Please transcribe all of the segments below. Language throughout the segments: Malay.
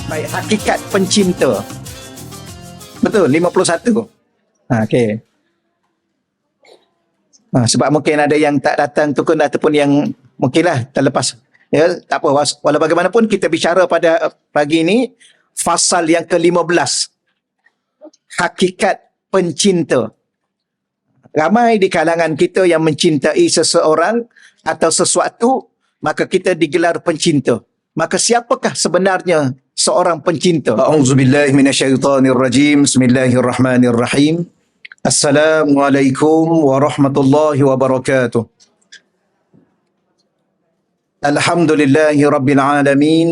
Baik, hakikat pencinta. Betul, 51. Okey. Sebab mungkin ada yang tak datang tukun ataupun yang mungkinlah terlepas. Ya, tak apa. Walau bagaimanapun kita bicara pada pagi ini fasal yang ke-15. Hakikat pencinta. Ramai di kalangan kita yang mencintai seseorang atau sesuatu, maka kita digelar pencinta. Maka siapakah sebenarnya seorang pencinta? A'udzubillahi minasyaitonirrajim. Bismillahirrahmanirrahim. Assalamualaikum warahmatullahi wabarakatuh. Alhamdulillahi rabbil alamin.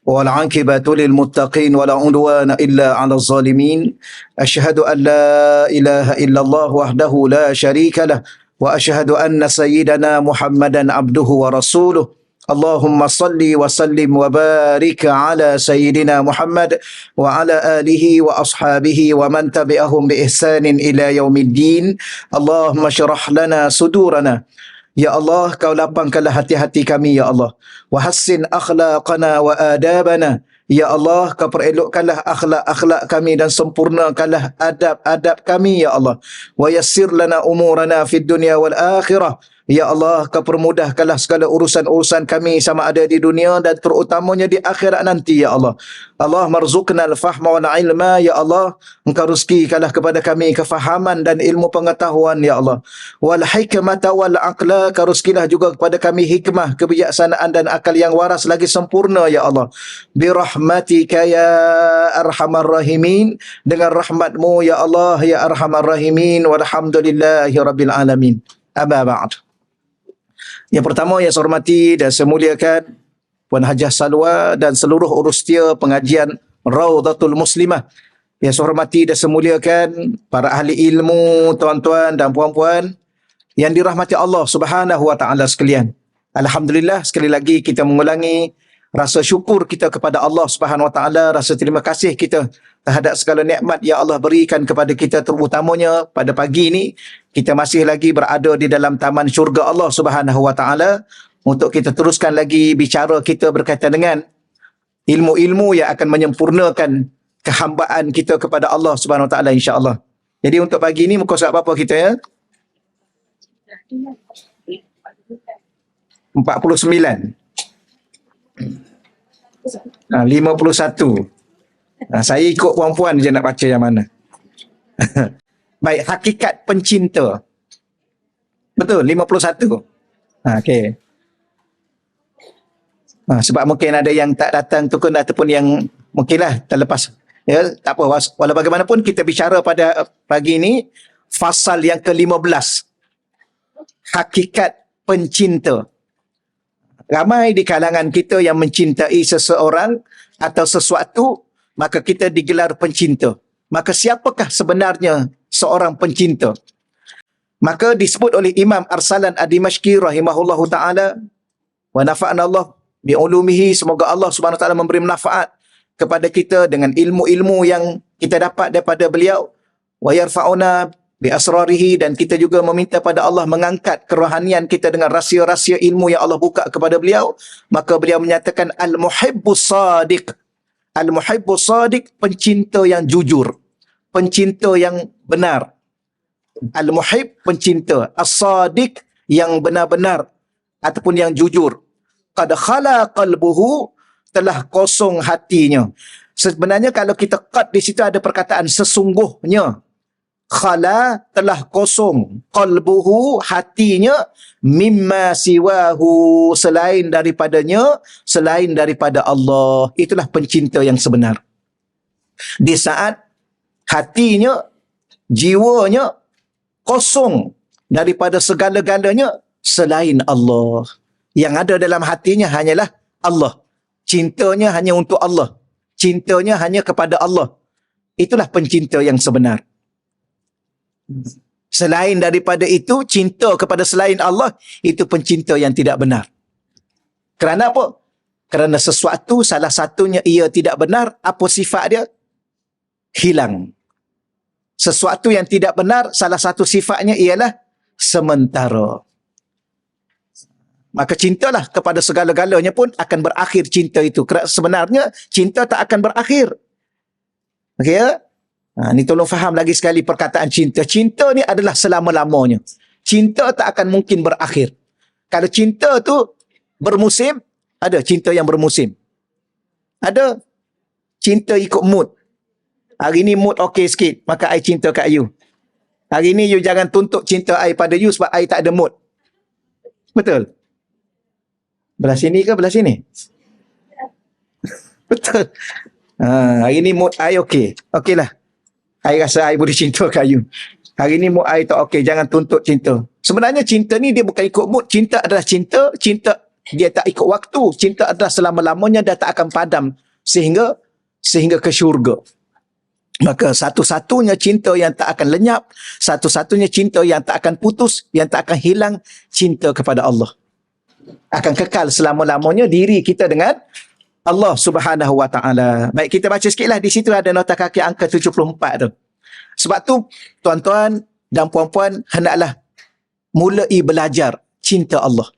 والعاقبة للمتقين ولا عدوان إلا على الظالمين أشهد أن لا إله إلا الله وحده لا شريك له وأشهد أن سيدنا محمدا عبده ورسوله اللهم صل وسلم وبارك على سيدنا محمد وعلى آله وأصحابه ومن تبعهم بإحسان إلى يوم الدين اللهم اشرح لنا صدورنا. Ya Allah, Kau lapangkanlah hati-hati kami, Ya Allah. Wahassin akhlaqana wa adabana. Ya Allah, Kau perelokkanlah akhlak-akhlak kami dan sempurnakanlah adab-adab kami, Ya Allah. Wa yassir lana umurana fid dunya wal akhirah. Ya Allah, Kau permudahkanlah segala urusan-urusan kami sama ada di dunia dan terutamanya di akhirat nanti, Ya Allah. Allah marzuqna al-fahma wal ilma, Ya Allah. Engkau rezekikanlah kepada kami kefahaman dan ilmu pengetahuan, Ya Allah. Wal hikmata wal aqla, Kau rezekilah juga kepada kami hikmah, kebijaksanaan dan akal yang waras lagi sempurna, Ya Allah. Birahmatika ya arhamar rahimin, dengan rahmatmu, Ya Allah, ya arhamar rahimin. Walhamdulillahi rabbil alamin. Amma ba'd. Yang pertama yang saya hormati dan saya muliakan Puan Hajah Salwa dan seluruh urus setia pengajian Raudatul Muslimah. Yang saya hormati dan saya muliakan para ahli ilmu, tuan-tuan dan puan-puan yang dirahmati Allah Subhanahu wa taala sekalian. Alhamdulillah, sekali lagi kita mengulangi rasa syukur kita kepada Allah Subhanahu wa taala, rasa terima kasih kita terhadap segala nikmat yang Allah berikan kepada kita, terutamanya pada pagi ini kita masih lagi berada di dalam taman syurga Allah Subhanahu wa taala untuk kita teruskan lagi bicara kita berkaitan dengan ilmu-ilmu yang akan menyempurnakan kehambaan kita kepada Allah Subhanahu wa taala, insya-Allah. Jadi untuk pagi ini muka surat apa kita ya? 49. 51. Saya ikut puan-puan je nak baca yang mana. Baik, hakikat pencinta. Betul, 51. Okey. Sebab mungkin ada yang tak datang tukun ataupun yang mungkinlah terlepas. Ya, tak apa. Walau bagaimanapun kita bicara pada pagi ini fasal yang ke-15. Hakikat pencinta. Ramai di kalangan kita yang mencintai seseorang atau sesuatu, maka kita digelar pencinta. Maka siapakah sebenarnya seorang pencinta? Maka disebut oleh Imam Arsalan Ad-Dimashqi rahimahullahu ta'ala, wa nafa'ana Allah bi'ulumihi, semoga Allah subhanahu wa ta'ala memberi manfaat kepada kita dengan ilmu-ilmu yang kita dapat daripada beliau, wa yarfa'una bi asrarihi, dan kita juga meminta pada Allah mengangkat kerohanian kita dengan rahsia-rahsia ilmu yang Allah buka kepada beliau. Maka beliau menyatakan al-muhibbus sadiq. Al-muhibbus sadiq, pencinta yang jujur, pencinta yang benar. Al-muhib, pencinta. As-sadiq, yang benar-benar ataupun yang jujur. Qad khala qalbuhu, telah kosong hatinya. Sebenarnya kalau kita qad di situ ada perkataan sesungguhnya. Khala, telah kosong, qalbuhu, hatinya, mimma siwahu, selain daripadanya, selain daripada Allah. Itulah pencinta yang sebenar. Di saat hatinya, jiwanya kosong daripada segala-galanya selain Allah. Yang ada dalam hatinya hanyalah Allah. Cintanya hanya untuk Allah. Cintanya hanya kepada Allah. Itulah pencinta yang sebenar. Selain daripada itu, cinta kepada selain Allah, itu pencinta yang tidak benar. Kerana apa? Kerana sesuatu, salah satunya ia tidak benar. Apa sifat dia? Hilang. Sesuatu yang tidak benar, salah satu sifatnya ialah sementara. maka cintalah kepada segala-galanya pun akan berakhir cinta itu. Kerana sebenarnya cinta tak akan berakhir. Okey ya? Ni tolong faham lagi sekali perkataan cinta. Cinta ni adalah selama-lamanya. Cinta tak akan mungkin berakhir. Kalau cinta tu bermusim, ada cinta yang bermusim. Ada cinta ikut mood. Hari ni mood okey sikit, maka I cinta kat you. Hari ni you jangan tuntut cinta I pada you sebab I tak ada mood. Betul? Belah sini ke belah sini? Betul. Hari ni mood I okey. Okey lah. I rasa I boleh cinta kat you. Hari ni mood I tak okey. Jangan tuntut cinta. Sebenarnya cinta ni dia bukan ikut mood. Cinta adalah cinta. Cinta dia tak ikut waktu. Cinta adalah selama-lamanya dia tak akan padam. Sehingga ke syurga. Maka satu-satunya cinta yang tak akan lenyap, satu-satunya cinta yang tak akan putus, yang tak akan hilang, cinta kepada Allah. Akan kekal selama-lamanya diri kita dengan Allah Subhanahu Wa Taala. Baik, kita baca sikitlah di situ ada nota kaki angka 74 tu. Sebab tu tuan-tuan dan puan-puan hendaklah mulai belajar cinta Allah.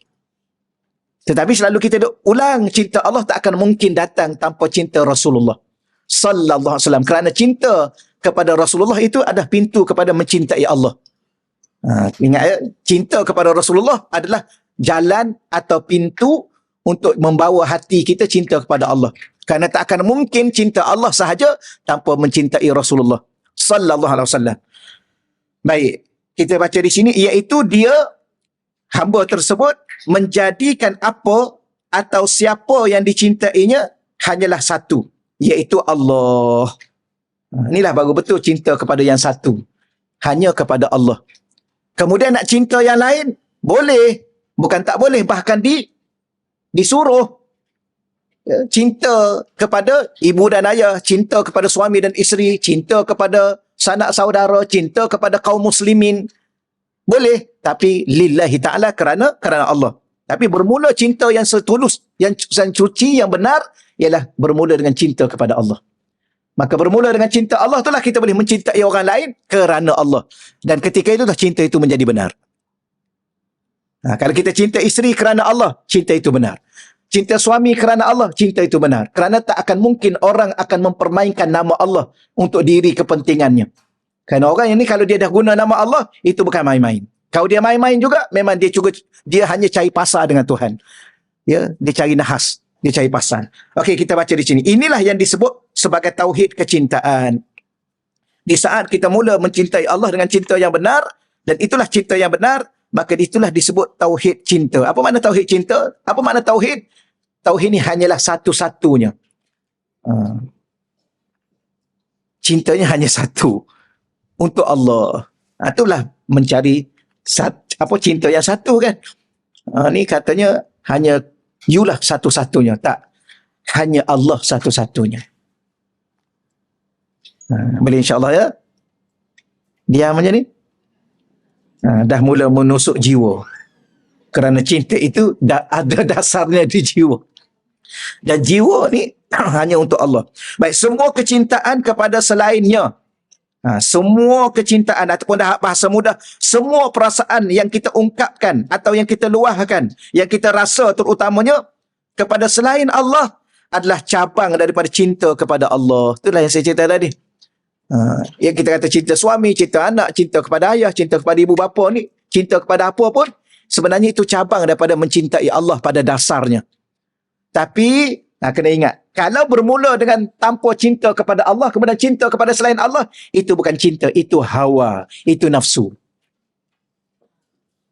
Tetapi selalu kita duk ulang, cinta Allah tak akan mungkin datang tanpa cinta Rasulullah sallallahu alaihi wasallam. Kerana cinta kepada Rasulullah itu adalah pintu kepada mencintai Allah. Ingat ya, cinta kepada Rasulullah adalah jalan atau pintu untuk membawa hati kita cinta kepada Allah. Kerana tak akan mungkin cinta Allah sahaja tanpa mencintai Rasulullah sallallahu alaihi wasallam. Baik, kita baca di sini, iaitu dia, hamba tersebut menjadikan apa atau siapa yang dicintainya hanyalah satu, iaitu Allah. Inilah baru betul cinta kepada yang satu. Hanya kepada Allah. Kemudian nak cinta yang lain, boleh. Bukan tak boleh, bahkan disuruh. Cinta kepada ibu dan ayah, cinta kepada suami dan isteri, cinta kepada sanak saudara, cinta kepada kaum muslimin. Boleh, tapi lillahi ta'ala, kerana Allah. Tapi bermula cinta yang setulus, yang suci, yang benar, ialah bermula dengan cinta kepada Allah. Maka bermula dengan cinta Allah itulah kita boleh mencintai orang lain kerana Allah. Dan ketika itulah cinta itu menjadi benar. Kalau kita cinta isteri kerana Allah, cinta itu benar. Cinta suami kerana Allah, cinta itu benar. Kerana tak akan mungkin orang akan mempermainkan nama Allah untuk diri kepentingannya. Kerana orang ini kalau dia dah guna nama Allah, itu bukan main-main. Kalau dia main-main juga, memang dia hanya cari pasar dengan Tuhan. Ya, dia cari nahas, dia cari pasar. Okey, kita baca di sini. Inilah yang disebut sebagai tauhid kecintaan. Di saat kita mula mencintai Allah dengan cinta yang benar, dan itulah cinta yang benar, maka itulah disebut tauhid cinta. Apa makna tauhid cinta? Apa makna tauhid? Tauhid ini hanyalah satu-satunya. Cintanya hanya satu. Untuk Allah. Itulah mencari cinta yang satu kan. Ni katanya hanya youlah satu-satunya. Tak. Hanya Allah satu-satunya. Boleh insyaAllah ya. Diam macam ni. Dah mula menusuk jiwa. Kerana cinta itu dah ada dasarnya di jiwa. Dan jiwa ni hanya untuk Allah. Baik, semua kecintaan kepada selainnya. Semua kecintaan ataupun dah bahasa mudah, semua perasaan yang kita ungkapkan atau yang kita luahkan, yang kita rasa terutamanya kepada selain Allah adalah cabang daripada cinta kepada Allah. Itulah yang saya cerita tadi. Yang kita kata cinta suami, cinta anak, cinta kepada ayah, cinta kepada ibu bapa ni, cinta kepada apa pun, sebenarnya itu cabang daripada mencintai Allah pada dasarnya. Tapi kena ingat, kalau bermula dengan tanpa cinta kepada Allah, kemudian cinta kepada selain Allah, itu bukan cinta, itu hawa, itu nafsu.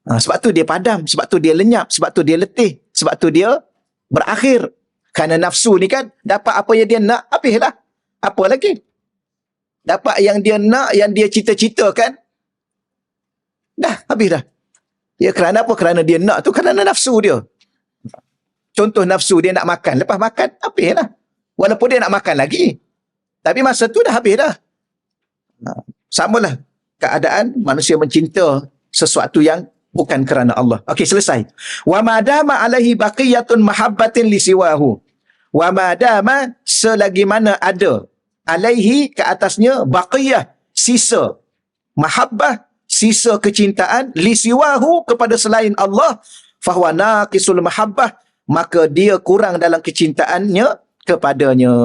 Sebab tu dia padam, sebab tu dia lenyap, sebab tu dia letih, sebab tu dia berakhir. Kerana nafsu ni kan, dapat apa yang dia nak, habislah. Apa lagi? Dapat yang dia nak, yang dia cita-citakan, dah, habis dah. Ya, kerana apa? Kerana dia nak tu, kerana nafsu dia. Contoh nafsu dia nak makan. Lepas makan, habis dah. Walaupun dia nak makan lagi. Tapi masa tu dah habis dah. Samalah keadaan manusia mencinta sesuatu yang bukan kerana Allah. Okey, selesai. Wa madama alaihi baqiyatun mahabbatin li siwahu. Wa madama selagi mana ada alaihi ke atasnya baqiyah, sisa mahabbah, sisa kecintaan li siwahu kepada selain Allah, fahuwa naqisul mahabbah, maka dia kurang dalam kecintaannya kepadanya.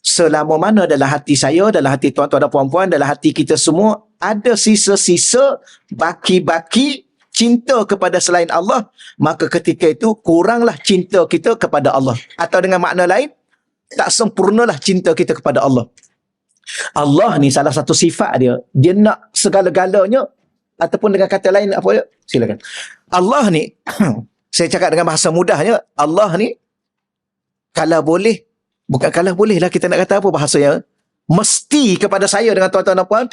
Selama mana dalam hati saya, dalam hati tuan-tuan dan puan-puan, dalam hati kita semua ada sisa-sisa baki-baki cinta kepada selain Allah, maka ketika itu kuranglah cinta kita kepada Allah. Atau dengan makna lain, tak sempurnalah cinta kita kepada Allah. Allah ni salah satu sifat dia, dia nak segala-galanya, ataupun dengan kata lain apa dia? Silakan. Allah ni saya cakap dengan bahasa mudahnya, Allah ni kalau boleh, bukan kalau boleh lah, kita nak kata apa bahasanya, mesti kepada saya dengan tuan-tuan dan puan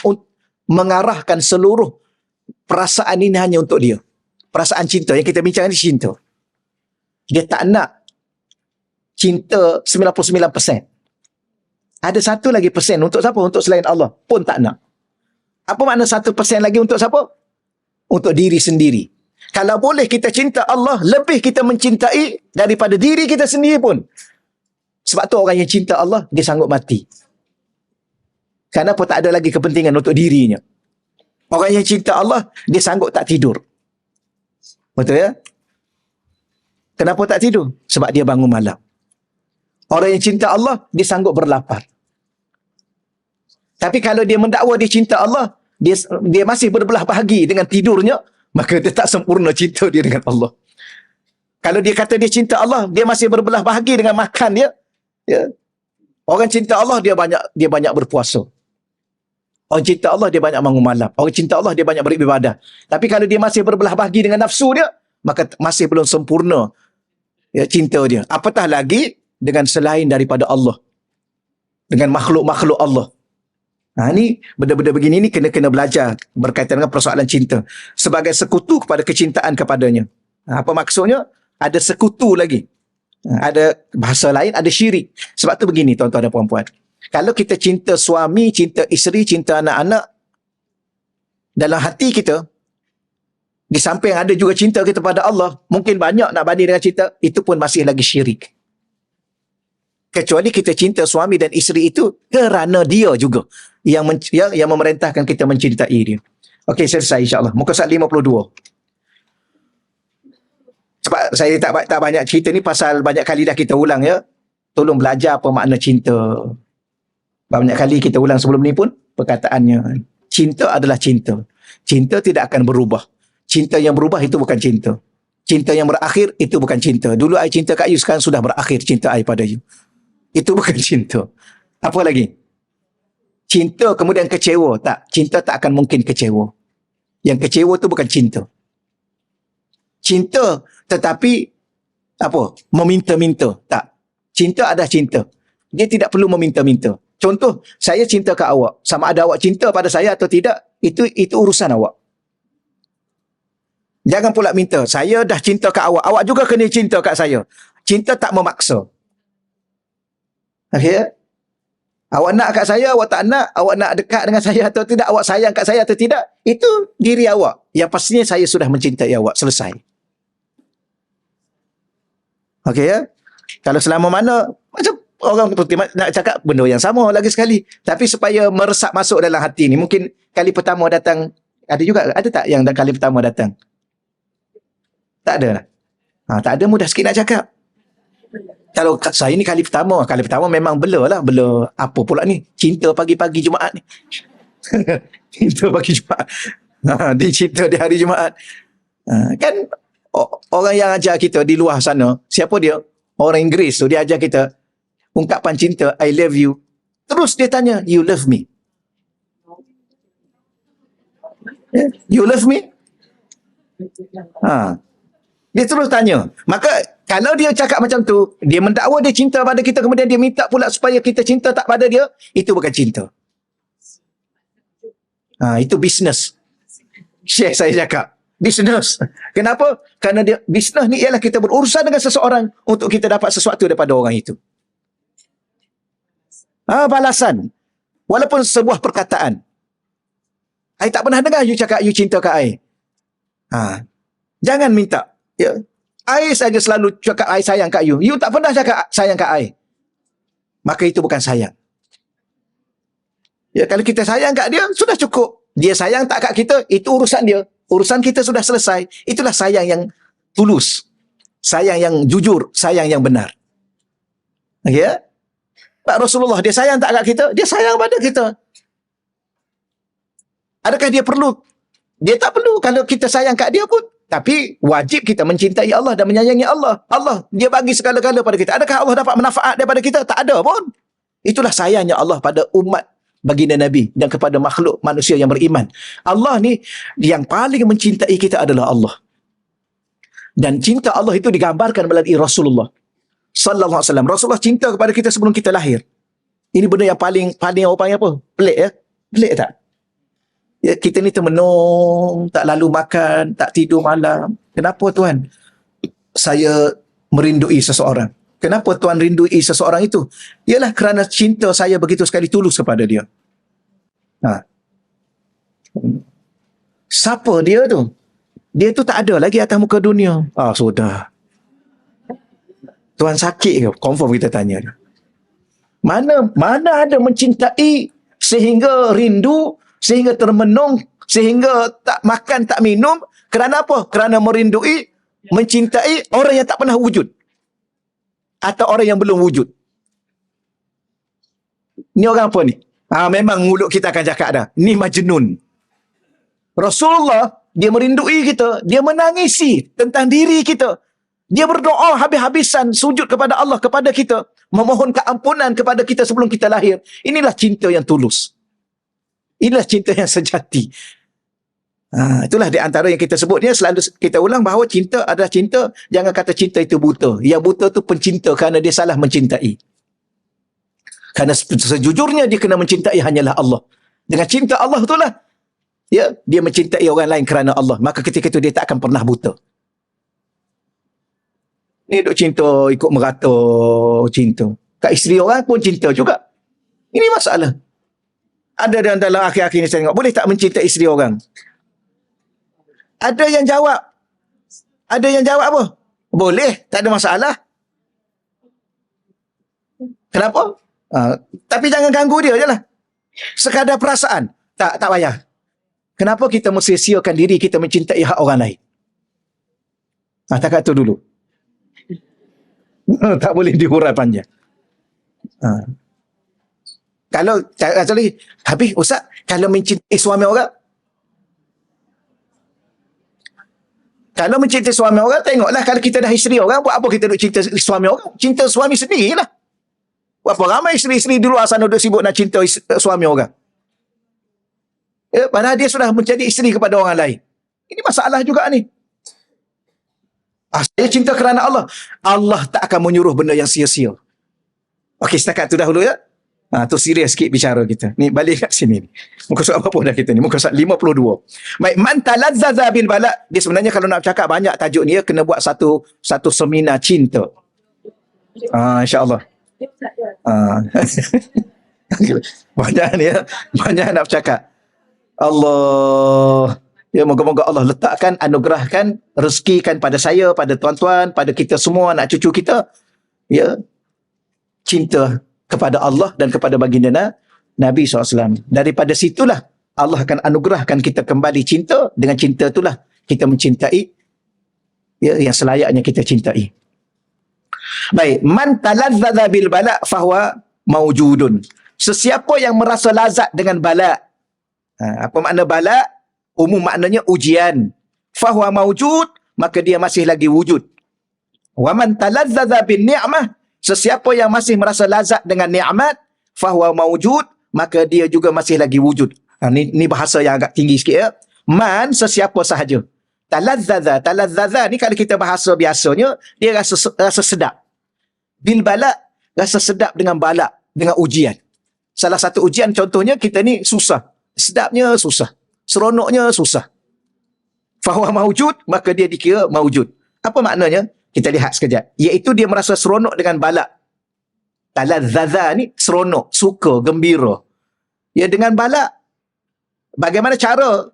mengarahkan seluruh perasaan ini hanya untuk dia. Perasaan cinta yang kita bincang ni cinta. Dia tak nak cinta 99%. Ada satu lagi persen untuk siapa? Untuk selain Allah pun tak nak. Apa makna 1% lagi untuk siapa? Untuk diri sendiri. Kalau boleh kita cinta Allah, lebih kita mencintai daripada diri kita sendiri pun. Sebab tu orang yang cinta Allah, dia sanggup mati. Kenapa? Tak ada lagi kepentingan untuk dirinya. Orang yang cinta Allah, dia sanggup tak tidur. Betul ya? Kenapa tak tidur? Sebab dia bangun malam. Orang yang cinta Allah, dia sanggup berlapar. Tapi kalau dia mendakwa dia cinta Allah, dia masih berbelah bahagi dengan tidurnya, maka dia tak sempurna cinta dia dengan Allah. Kalau dia kata dia cinta Allah, dia masih berbelah bahagi dengan makan dia, ya. Orang cinta Allah, dia banyak berpuasa. Orang cinta Allah, dia banyak bangun malam. Orang cinta Allah, dia banyak beribadah. Tapi kalau dia masih berbelah bahagi dengan nafsu dia, maka masih belum sempurna, ya, cinta dia. Apatah lagi dengan selain daripada Allah, dengan makhluk-makhluk Allah. Ini benda-benda begini ni kena belajar berkaitan dengan persoalan cinta. Sebagai sekutu kepada kecintaan kepadanya. Apa maksudnya? Ada sekutu lagi. Ada bahasa lain, ada syirik. Sebab tu begini tuan-tuan dan puan-puan. Kalau kita cinta suami, cinta isteri, cinta anak-anak, dalam hati kita, di samping ada juga cinta kita pada Allah, mungkin banyak nak banding dengan cinta, itu pun masih lagi syirik. Kecuali kita cinta suami dan isteri itu kerana dia juga yang memerintahkan kita mencintai dia. Okey, selesai insya-Allah. Muka surat 52. Sebab saya tak banyak cerita ni pasal banyak kali dah kita ulang ya. Tolong belajar apa makna cinta. Banyak kali kita ulang sebelum ni pun perkataannya. Cinta adalah cinta. Cinta tidak akan berubah. Cinta yang berubah itu bukan cinta. Cinta yang berakhir itu bukan cinta. Dulu I cinta kat you, sekarang sudah berakhir cinta I pada you. Itu bukan cinta. Apa lagi? Cinta kemudian kecewa. Tak. Cinta tak akan mungkin kecewa. Yang kecewa tu bukan cinta. Cinta tetapi apa? Meminta-minta. Tak. Cinta adalah cinta. Dia tidak perlu meminta-minta. Contoh, saya cinta kat awak. Sama ada awak cinta pada saya atau tidak, itu urusan awak. Jangan pula minta. Saya dah cinta kat awak. Awak juga kena cinta kat saya. Cinta tak memaksa. Okay? Awak nak kat saya, awak tak nak. Awak nak dekat dengan saya atau tidak. Awak sayang kat saya atau tidak. Itu diri awak. Yang pastinya saya sudah mencintai awak. Selesai. Okey ya? Kalau selama mana, macam orang nak cakap benda yang sama lagi sekali. Tapi supaya meresap masuk dalam hati ni. Mungkin kali pertama datang, ada tak yang kali pertama datang? Tak ada lah. Tak ada, mudah sikit nak cakap. Kalau saya ni kali pertama memang bela lah. Bela apa pula ni? Cinta pagi-pagi Jumaat ni. Cinta pagi Jumaat. Dia cinta di hari Jumaat. Kan orang yang ajar kita di luar sana, siapa dia? Orang Inggeris tu, dia ajar kita ungkapan cinta, I love you. Terus dia tanya, you love me? You love me? Dia terus tanya. Maka kalau dia cakap macam tu, dia mendakwa dia cinta pada kita, kemudian dia minta pula supaya kita cinta tak pada dia, itu bukan cinta. Itu bisnes. Syekh saya cakap, bisnes. Kenapa? Kerana dia bisnes ni ialah kita berurusan dengan seseorang untuk kita dapat sesuatu daripada orang itu. Balasan. Walaupun sebuah perkataan. I tak pernah dengar you cakap you cinta kat I. Jangan minta. Ya. I saja selalu cakap I sayang kat you. You tak pernah cakap sayang kat I. Maka itu bukan sayang. Ya, kalau kita sayang kat dia, sudah cukup. Dia sayang tak kat kita, itu urusan dia. Urusan kita sudah selesai. Itulah sayang yang tulus, sayang yang jujur, sayang yang benar. Okey ya? Pak Rasulullah, dia sayang tak kat kita? Dia sayang pada kita. Adakah dia perlu? Dia tak perlu kalau kita sayang kat dia pun. Tapi wajib kita mencintai Allah dan menyayangi Allah. Allah, dia bagi segala-gala pada kita. Adakah Allah dapat manfaat daripada kita? Tak ada pun. Itulah sayangnya Allah pada umat baginda Nabi dan kepada makhluk manusia yang beriman. Allah ni yang paling mencintai kita adalah Allah. Dan cinta Allah itu digambarkan melalui Rasulullah sallallahu alaihi wasallam. Rasulullah cinta kepada kita sebelum kita lahir. Ini benda yang paling orang panggil apa? Pelik ya? Pelik tak? Ya, kita ni termenung, tak lalu makan, tak tidur malam. Kenapa Tuhan? Saya merindui seseorang. Kenapa Tuhan rindui seseorang itu? Ialah kerana cinta saya begitu sekali tulus kepada dia. Siapa dia tu? Dia tu tak ada lagi atas muka dunia. Sudah. Tuhan sakit ke? Confirm kita tanya dia. Mana ada mencintai sehingga rindu, sehingga termenung, sehingga tak makan, tak minum. Kerana apa? Kerana merindui, mencintai orang yang tak pernah wujud. Atau orang yang belum wujud. Ni orang apa ni? Memang mulut kita akan cakap dah. Ni majnun. Rasulullah, dia merindui kita. Dia menangisi tentang diri kita. Dia berdoa habis-habisan sujud kepada Allah, kepada kita. Memohon keampunan kepada kita sebelum kita lahir. Inilah cinta yang tulus. Inilah cinta yang sejati. Itulah di antara yang kita sebut. Dia selalu kita ulang bahawa cinta adalah cinta. Jangan kata cinta itu buta. Yang buta itu pencinta kerana dia salah mencintai. Kerana sejujurnya dia kena mencintai hanyalah Allah. Dengan cinta Allah itulah, ya, dia mencintai orang lain kerana Allah. Maka ketika itu dia tak akan pernah buta. Ni duk cinta, ikut merata cinta. Kat isteri orang pun cinta juga. Ini masalah. Ada dalam akhir-akhir ni saya tengok, boleh tak mencintai isteri orang? Ada yang jawab. Ada yang jawab apa? Boleh, tak ada masalah. Kenapa? Tapi jangan ganggu dia je lah. Sekadar perasaan. Tak payah. Kenapa kita mesti sia-siakan diri kita mencintai hak orang lain? Tak tu dulu. Tak boleh dihurai panjang. Kalau habis Ustaz, kalau mencintai suami orang, tengoklah kalau kita dah isteri orang, buat apa kita duk cinta suami orang? Cinta suami sendirilah. Berapa ramai isteri-isteri di luar sana duk sibuk nak cinta suami orang. Ya, padahal dia sudah menjadi isteri kepada orang lain. Ini masalah juga ni. Saya cinta kerana Allah. Allah tak akan menyuruh benda yang sia-sia. Okey, setakat tu dahulu ya. Tu serius sikit bicara kita. Ni balik kat sini ni. Muka surat apa dah kita ni? Muka surat 52. Baik, man talazzaza bil bala. Dia sebenarnya kalau nak cakap banyak tajuk ni, kena buat satu seminar cinta. Insya-Allah. Banyak ni ya. Banyak nak bercakap. Allah. Ya, moga-moga Allah letakkan, anugerahkan, rezekikan pada saya, pada tuan-tuan, pada kita semua, anak cucu kita, ya, cinta kepada Allah dan kepada baginda Nabi SAW. Daripada situlah Allah akan anugerahkan kita kembali cinta. Dengan cinta itulah kita mencintai, ya, yang selayaknya kita cintai. Baik, man talazzaza bil bala fahuwa maujudun. Sesiapa yang merasa lazat dengan bala. Apa makna bala? Umum maknanya ujian. Fahuwa maujud, maka dia masih lagi wujud. Wa man talazzaza bin ni'mah, sesiapa yang masih merasa lazat dengan nikmat, fahuwa maujud, maka dia juga masih lagi wujud. Ni bahasa yang agak tinggi sikit ya. Man, sesiapa sahaja. Talazzaza ni kalau kita bahasa biasanya, dia rasa sedap. Bil bala, rasa sedap dengan bala, dengan ujian. Salah satu ujian contohnya kita ni susah. Sedapnya susah. Seronoknya susah. Fahuwa maujud, maka dia dikira maujud. Apa maknanya? Kita lihat sekejap. Iaitu dia merasa seronok dengan bala. Talazzaza ni seronok, suka, gembira. Ya, dengan bala. Bagaimana cara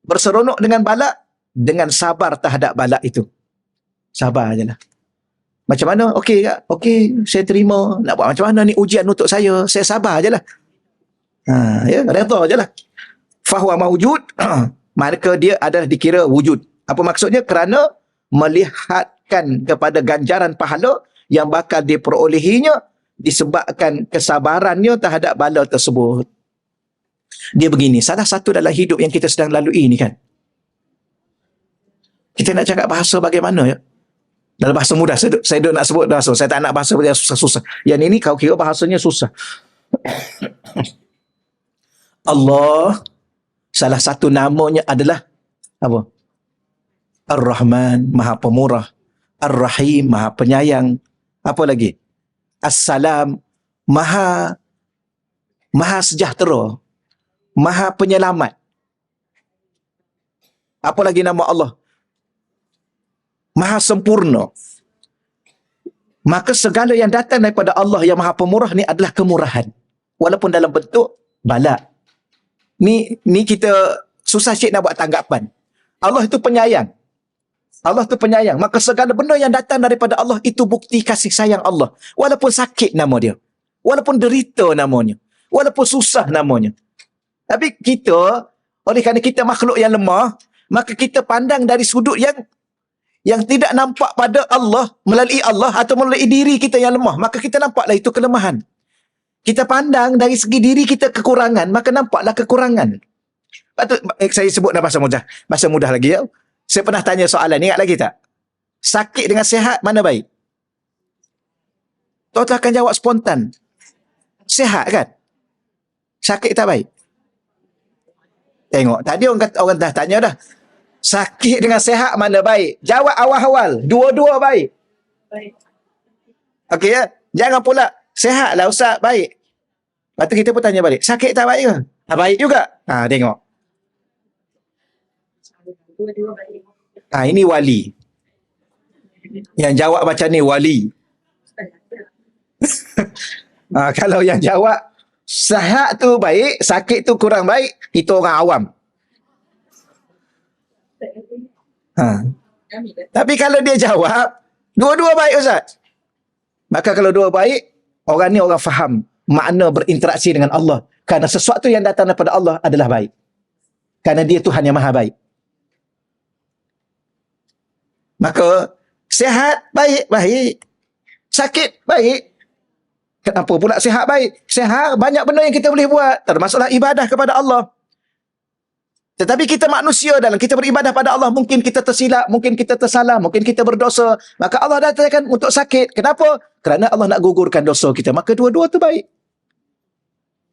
berseronok dengan bala? Dengan sabar terhadap bala itu. Sabar je lah. Macam mana? Okey tak? Okey, saya terima. Nak buat macam mana ni ujian untuk saya? Saya sabar je lah. Ya, redha je lah. Fahuwa mawujud, maka dia adalah dikira wujud. Apa maksudnya? Kerana melihatkan kepada ganjaran pahala yang bakal diperolehinya disebabkan kesabarannya terhadap bala tersebut. Dia begini, salah satu dalam hidup yang kita sedang lalui ni kan, kita nak cakap bahasa bagaimana ya? Dalam bahasa mudah, saya nak sebut bahasa, saya tak nak bahasa yang susah-susah. Yang ini kau kira bahasanya susah. Allah, salah satu namanya adalah apa? Ar-Rahman, Maha Pemurah. Ar-Rahim, Maha Penyayang. Apa lagi? As-Salam, Maha Sejahtera. Maha Penyelamat. Apa lagi nama Allah? Maha Sempurna. Maka segala yang datang daripada Allah yang Maha Pemurah ni adalah kemurahan. Walaupun dalam bentuk bala. Ni kita susah sikit nak buat tanggapan. Allah itu penyayang. Allah itu penyayang. Maka segala benda yang datang daripada Allah itu bukti kasih sayang Allah. Walaupun sakit nama dia. Walaupun derita namanya. Walaupun susah namanya. Tapi kita, oleh kerana kita makhluk yang lemah, maka kita pandang dari sudut yang tidak nampak pada Allah, melalui Allah atau melalui diri kita yang lemah. Maka kita nampaklah itu kelemahan. Kita pandang dari segi diri kita kekurangan, maka nampaklah kekurangan. Patut saya sebut dalam bahasa mudah. Bahasa mudah lagi ya. Saya pernah tanya soalan, ingat lagi tak? Sakit dengan sihat mana baik? Tuan-tuan akan jawab spontan. Sihat kan? Sakit tak baik? Tengok, tadi orang dah tanya dah. Sakit dengan sihat mana baik? Jawab awal-awal. Dua-dua baik. Baik. Okey ya? Jangan pula, sihatlah Ustaz, baik. Lepas tu kita pun tanya balik, sakit tak baik ke? Baik juga. Tengok. Dua-dua baik. Ini wali. Yang jawab macam ni wali. Kalau yang jawab sihat tu baik, sakit tu kurang baik, itu orang awam. Tapi kalau dia jawab dua-dua baik Ustaz, maka kalau dua baik, orang ni orang faham makna berinteraksi dengan Allah. Kerana sesuatu yang datang daripada Allah adalah baik. Kerana dia Tuhan yang maha baik. Maka sihat baik, baik. Sakit baik. Kenapa pula sihat baik? Sihat banyak benda yang kita boleh buat, termasuklah ibadah kepada Allah. Tetapi kita manusia, dalam kita beribadah pada Allah, mungkin kita tersilap, mungkin kita tersalah, mungkin kita berdosa. Maka Allah datangkan untuk sakit. Kenapa? Kerana Allah nak gugurkan dosa kita. Maka dua-dua tu baik.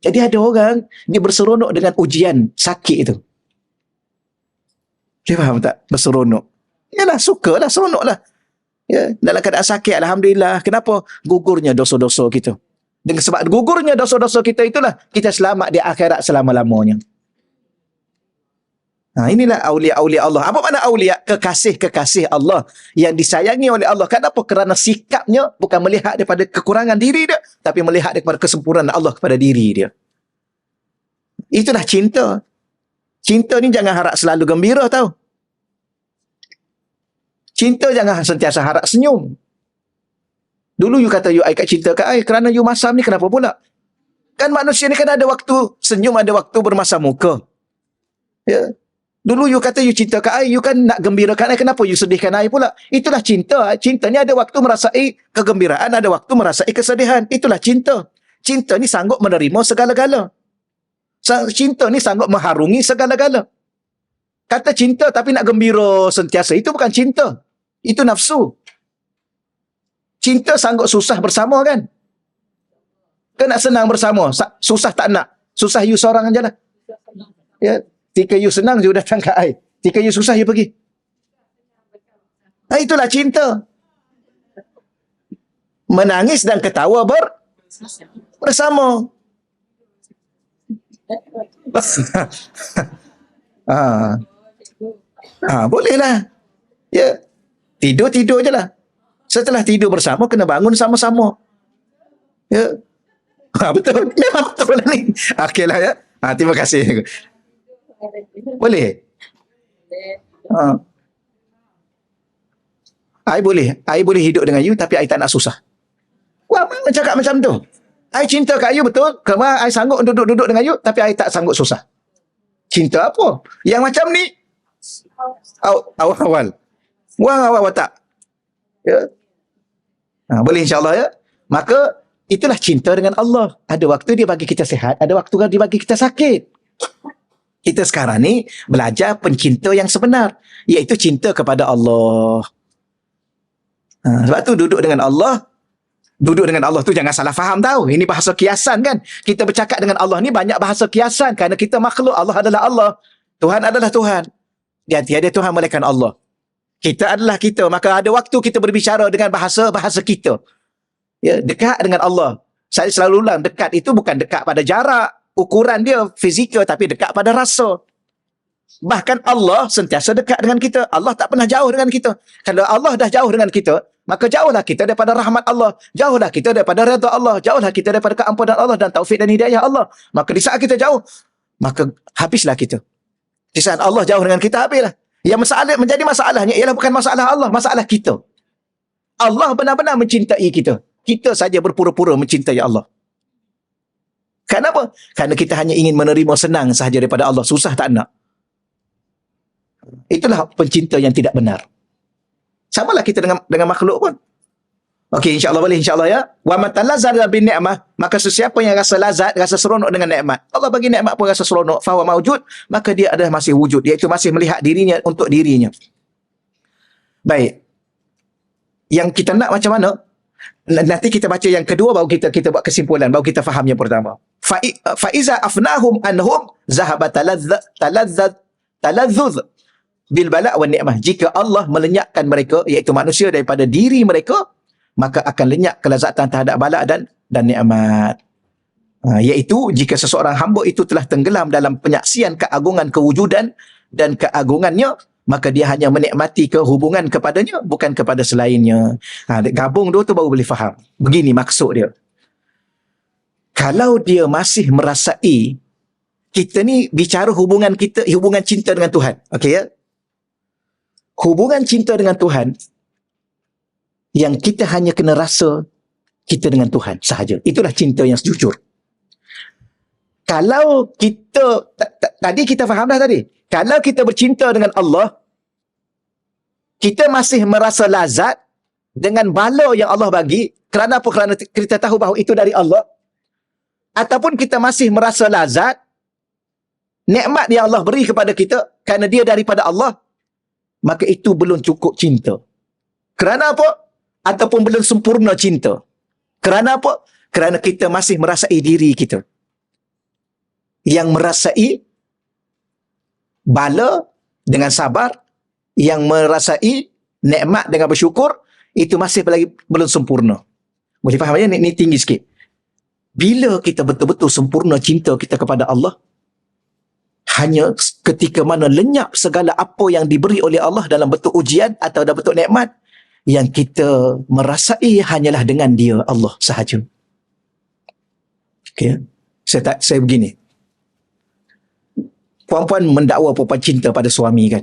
Jadi ada orang, dia berseronok dengan ujian sakit itu. Dia faham tak? Berseronok. Yalah, sukalah, seronoklah. Ya, dalam keadaan sakit, Alhamdulillah. Kenapa? Gugurnya dosa-dosa kita. Dengan sebab gugurnya dosa-dosa kita itulah, kita selamat di akhirat selama-lamanya. Inilah awliya-awliya Allah. Apa makna awliya? Kekasih-kekasih Allah yang disayangi oleh Allah. Kenapa? Kerana sikapnya bukan melihat daripada kekurangan diri dia, tapi melihat daripada kesempurnaan Allah kepada diri dia. Itulah cinta. Cinta ni jangan harap selalu gembira tau. Cinta jangan sentiasa harap senyum. Dulu you kata you kat cinta kat I, kerana you masam ni kenapa pula? Kan manusia ni kan ada waktu senyum, ada waktu bermasam muka. Ya. Dulu you kata you cinta kat I, you kan nak gembirakan I, kenapa you sedihkan I pula? Itulah cinta. Cinta ni ada waktu merasai kegembiraan, ada waktu merasai kesedihan. Itulah cinta. Cinta ni sanggup menerima segala-gala. Cinta ni sanggup mengharungi segala-gala. Kata cinta tapi nak gembira sentiasa, itu bukan cinta. Itu nafsu. Cinta sanggup susah bersama kan? Kan nak senang bersama, susah tak nak. Susah you seorang aja lah. Ya. Ketika you senang, you datang ke I. Ketika you susah, you pergi. Itulah cinta. Menangis dan ketawa bersama. Bolehlah. Ya. Tidur-tidur je lah. Setelah tidur bersama, kena bangun sama-sama. Ya. Betul. Memang betul lah ni. Okeylah ya. Terima kasih. Boleh? I boleh hidup dengan you, tapi I tak nak susah. Wah, mana cakap macam tu? I cinta kat you betul, kerana I sanggup duduk-duduk dengan you, tapi I tak sanggup susah. Cinta apa? Yang macam ni? Awal-awal. Wah tak. Ya. Boleh insya-Allah ya. Maka itulah cinta dengan Allah. Ada waktu dia bagi kita sihat, ada waktu dia bagi kita sakit. Kita sekarang ni belajar pencinta yang sebenar, iaitu cinta kepada Allah. Sebab tu duduk dengan Allah tu jangan salah faham tau. Ini bahasa kiasan kan. Kita bercakap dengan Allah ni banyak bahasa kiasan kerana kita makhluk. Allah adalah Allah. Tuhan adalah Tuhan. Dia tiada Tuhan melainkan Allah. Kita adalah kita. Maka ada waktu kita berbicara dengan bahasa kita. Ya, dekat dengan Allah. Saya selalu ulang, dekat itu bukan dekat pada jarak, ukuran dia fizikal, tapi dekat pada rasa. Bahkan Allah sentiasa dekat dengan kita. Allah tak pernah jauh dengan kita. Kalau Allah dah jauh dengan kita, maka jauhlah kita daripada rahmat Allah. Jauhlah kita daripada redha Allah. Jauhlah kita daripada keampunan Allah dan taufik dan hidayah Allah. Maka di saat kita jauh, maka habislah kita. Di saat Allah jauh dengan kita, habislah. Yang menjadi masalahnya ialah bukan masalah Allah, masalah kita. Allah benar-benar mencintai kita. Kita saja berpura-pura mencintai Allah. Kenapa? Kerana kita hanya ingin menerima senang sahaja daripada Allah. Susah tak nak. Itulah pencinta yang tidak benar. Samalah kita dengan makhluk pun. Okey, insya-Allah boleh, insya-Allah ya. Wa man talazzara bin ni'mah, maka sesiapa yang rasa lazat, rasa seronok dengan nikmat. Allah bagi nikmat pun rasa seronok, fa huwa maujud, maka dia adalah masih wujud, iaitu masih melihat dirinya untuk dirinya. Baik. Yang kita nak macam mana? Nanti kita baca yang kedua, baru kita buat kesimpulan, baru kita faham yang pertama. Fa iza afnahum anhum zahaba talazzuz bil bala' wan ni'mah. Jika Allah melenyapkan mereka, iaitu manusia, daripada diri mereka, maka akan lenyap kelazatan terhadap bala' dan nikmat. Iaitu jika seseorang hamba itu telah tenggelam dalam penyaksian keagungan kewujudan dan keagungannya, maka dia hanya menikmati kehubungan kepadanya, bukan kepada selainnya. Gabung dua tu baru boleh faham. Begini maksud dia. Kalau dia masih merasai, kita ni bicara hubungan kita, hubungan cinta dengan Tuhan. Okey ya? Hubungan cinta dengan Tuhan, yang kita hanya kena rasa kita dengan Tuhan sahaja. Itulah cinta yang jujur. Kalau kita, tadi kita faham dah tadi. Kalau kita bercinta dengan Allah, kita masih merasa lazat dengan bala yang Allah bagi. Kerana apa? Kerana kita tahu bahawa itu dari Allah. Ataupun kita masih merasa lazat nikmat yang Allah beri kepada kita kerana dia daripada Allah, maka itu belum cukup cinta. Kerana apa? Ataupun belum sempurna cinta. Kerana apa? Kerana kita masih merasai diri kita. Yang merasai bala dengan sabar, yang merasai nikmat dengan bersyukur, itu masih lagi belum sempurna. Boleh faham ya? Ini tinggi sikit. Bila kita betul-betul sempurna cinta kita kepada Allah, hanya ketika mana lenyap segala apa yang diberi oleh Allah dalam bentuk ujian atau dalam bentuk nikmat, yang kita merasai hanyalah dengan dia, Allah sahaja. Okay. Saya begini. Puan-puan mendakwa puan cinta pada suami kan?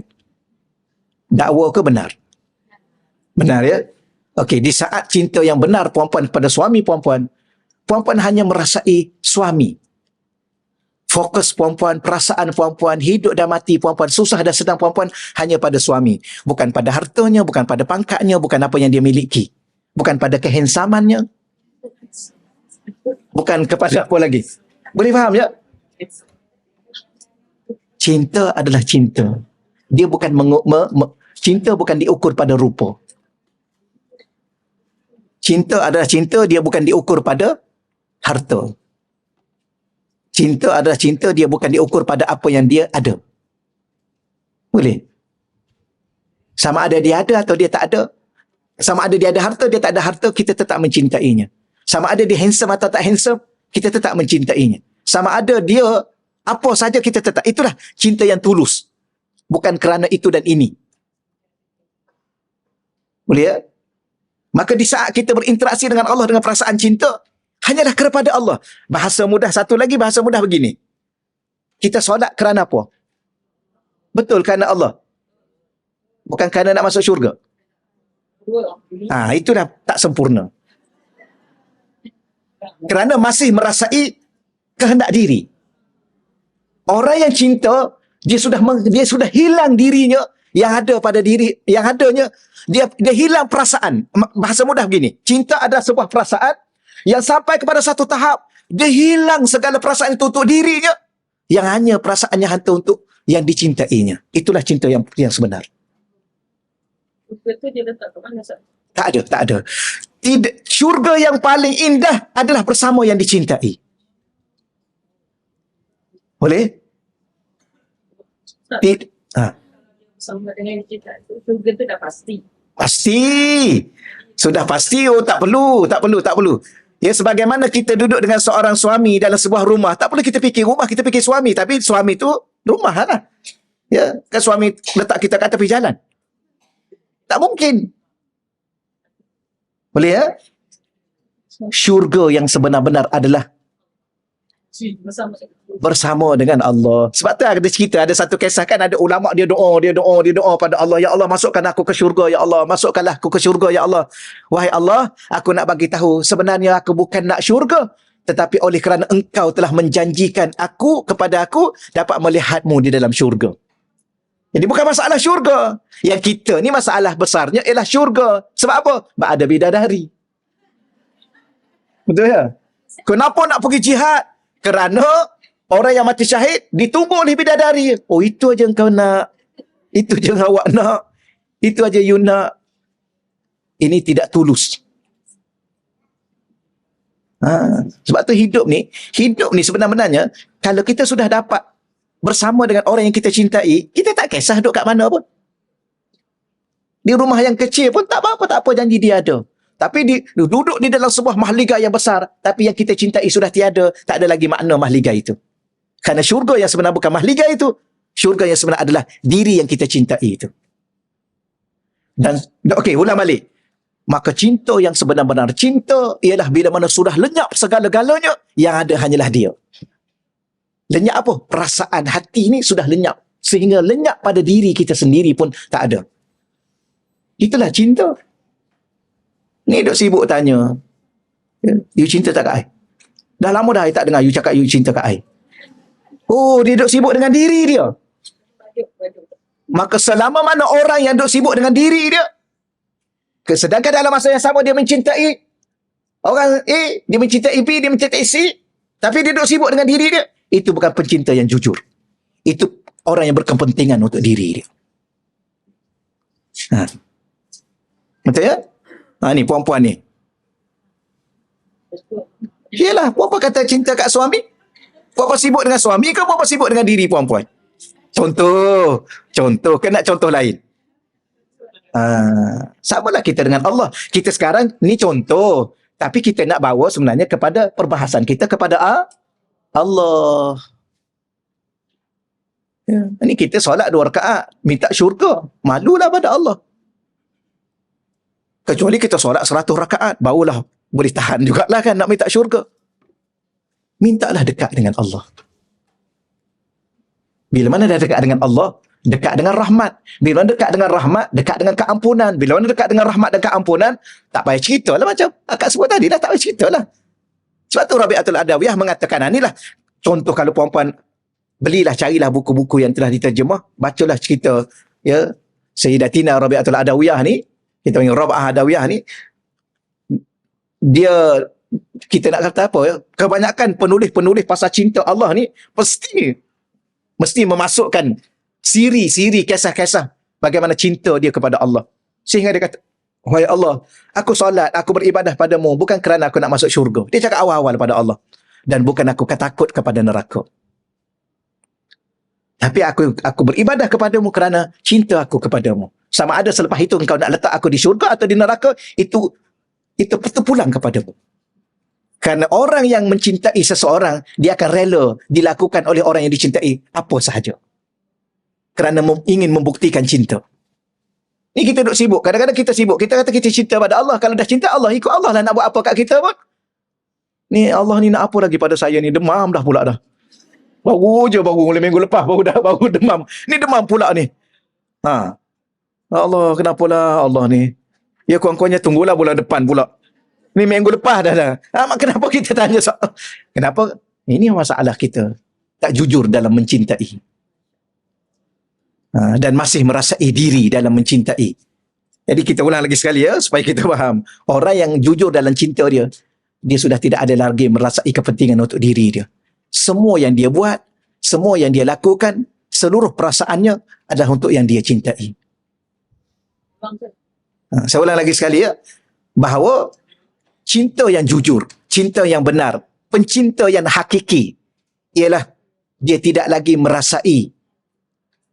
Dakwa ke benar? Benar ya? Okey, di saat cinta yang benar puan-puan pada suami puan-puan hanya merasai suami. Fokus puan-puan, perasaan puan-puan, hidup dan mati puan-puan, susah dan senang puan-puan hanya pada suami. Bukan pada hartanya, bukan pada pangkatnya, bukan apa yang dia miliki. Bukan pada kehansamannya. Bukan kepada apa lagi. Boleh faham ya? Cinta adalah cinta. Dia bukan cinta bukan diukur pada rupa. Cinta adalah cinta, dia bukan diukur pada harta. Cinta adalah cinta, dia bukan diukur pada apa yang dia ada. Boleh? Sama ada dia ada atau dia tak ada. Sama ada dia ada harta, dia tak ada harta, kita tetap mencintainya. Sama ada dia handsome atau tak handsome, kita tetap mencintainya. Sama ada dia apa saja, kita tetap. Itulah cinta yang tulus. Bukan kerana itu dan ini. Boleh ya? Maka di saat kita berinteraksi dengan Allah dengan perasaan cinta, hanyalah kepada Allah. Bahasa mudah, satu lagi bahasa mudah begini. Kita solat kerana apa? Betul, kerana Allah. Bukan kerana nak masuk syurga. Itu dah tak sempurna. Kerana masih merasai kehendak diri. Orang yang cinta, dia sudah hilang dirinya, Yang ada pada diri, yang adanya, dia hilang perasaan. Bahasa mudah begini, cinta adalah sebuah perasaan yang sampai kepada satu tahap, dia hilang segala perasaan itu untuk dirinya. Yang hanya perasaannya hantar untuk yang dicintainya. Itulah cinta yang sebenar. Itu dia letak ke mana, Ustaz? Tak ada. Tidak, syurga yang paling indah adalah bersama yang dicintai. Boleh? Sama dengan kita itu, syurga tu dah pasti. Pasti. Sudah pasti. Oh, tak perlu. Ya, sebagaimana kita duduk dengan seorang suami dalam sebuah rumah, tak perlu kita fikir rumah, kita fikir suami. Tapi suami tu rumah lah. Ya, kan suami letak kita kat tepi jalan. Tak mungkin. Boleh ya? Syurga yang sebenar-benar adalah bersama dengan Allah. Sebab tu ada cerita, ada satu kisah kan, ada ulama dia doa pada Allah, ya Allah masukkan aku ke syurga, ya Allah masukkanlah aku ke syurga, ya Allah. Wahai Allah, aku nak bagi tahu sebenarnya aku bukan nak syurga, tetapi oleh kerana engkau telah menjanjikan aku kepada aku dapat melihatmu di dalam syurga. Jadi bukan masalah syurga. Yang kita ni masalah besarnya ialah syurga. Sebab apa? Sebab ada bidadari. Betul ya? Kenapa nak pergi jihad? Kerana orang yang mati syahid ditunggu oleh bidadari. Oh, itu aja engkau nak. Itu je awak nak. Itu aja you nak. Ini tidak tulus. Sebab tu hidup ni sebenarnya kalau kita sudah dapat bersama dengan orang yang kita cintai, kita tak kisah duduk kat mana pun. Di rumah yang kecil pun tak apa janji dia ada. Tapi duduk di dalam sebuah mahligai yang besar, tapi yang kita cintai sudah tiada, tak ada lagi makna mahligai itu. Kerana syurga yang sebenar bukan mahligai itu. Syurga yang sebenar adalah diri yang kita cintai itu. Dan okey, ulang balik. Maka cinta yang sebenar-benar cinta ialah bila mana sudah lenyap segala-galanya, yang ada hanyalah dia. Lenyap apa? Perasaan hati ni sudah lenyap. Sehingga lenyap pada diri kita sendiri pun tak ada. Itulah cinta. Ni duk sibuk tanya, you cinta tak kat I? Dah lama dah I tak dengar you cakap you cinta kat I. Oh, dia duk sibuk dengan diri dia. Maka selama mana orang yang duk sibuk dengan diri dia, sedangkan dalam masa yang sama dia mencintai orang A, dia mencintai B, dia mencintai C, tapi dia duk sibuk dengan diri dia, itu bukan pencinta yang jujur. Itu orang yang berkepentingan untuk diri dia. Betul ya? Ni puan-puan ni. Yelah, puan-puan kata cinta kat suami. Puan-puan sibuk dengan suami ke puan-puan sibuk dengan diri puan-puan? Contoh. Kena contoh lain. Samalah kita dengan Allah. Kita sekarang ni contoh. Tapi kita nak bawa sebenarnya kepada perbahasan kita kepada Allah. Ya. Ini kita solat 2 rakaat. Minta syurga. Malulah pada Allah. Kecuali kita solat 100 rakaat, barulah boleh tahan jugalah kan nak minta syurga. Mintalah dekat dengan Allah. Bila mana dah dekat dengan Allah, dekat dengan rahmat. Bila mana dekat dengan rahmat, dekat dengan keampunan. Bila mana dekat dengan rahmat dan keampunan, tak payah cerita lah macam akak sebut tadi dah, tak payah cerita lah. Sebab tu Rabi'atul Adawiyah mengatakan, inilah contoh kalau puan-puan belilah, carilah buku-buku yang telah diterjemah, bacalah cerita ya Sayyidatina Rabi'atul Adawiyah ni. Kita panggil Rabi'ah Adawiyah ni, dia, kita nak kata apa ya, kebanyakan penulis-penulis pasal cinta Allah ni mesti memasukkan siri-siri kisah-kisah bagaimana cinta dia kepada Allah. Sehingga dia kata, wahai Allah, aku solat, aku beribadah padamu bukan kerana aku nak masuk syurga. Dia cakap awal-awal pada Allah. Dan bukan aku takut kepada neraka. Tapi aku beribadah kepadamu kerana cinta aku kepadamu. Sama ada selepas itu engkau nak letak aku di syurga atau di neraka, itu terpulang kepadamu. Kerana orang yang mencintai seseorang, dia akan rela dilakukan oleh orang yang dicintai apa sahaja. Kerana ingin membuktikan cinta. Ni kita duduk sibuk. Kadang-kadang kita sibuk. Kita kata kita cinta pada Allah. Kalau dah cinta Allah, ikut Allah lah, nak buat apa kat kita pun. Ni Allah ni nak apa lagi pada saya ni? Demam dah pula dah. Baru mulai minggu lepas baru demam. Ni demam pula ni. Allah, kenapalah Allah ni? Ya, kurang-kurangnya tunggulah bulan depan pula. Ni minggu lepas dah. Kenapa kita tanya soal? Kenapa? Ini masalah kita. Tak jujur dalam mencintai. Dan masih merasai diri dalam mencintai. Jadi kita ulang lagi sekali ya, supaya kita faham. Orang yang jujur dalam cinta dia, dia sudah tidak ada lagi merasai kepentingan untuk diri dia. Semua yang dia buat, semua yang dia lakukan, seluruh perasaannya adalah untuk yang dia cintai. Saya ulang lagi sekali ya, bahawa cinta yang jujur, cinta yang benar, pencinta yang hakiki, ialah dia tidak lagi merasai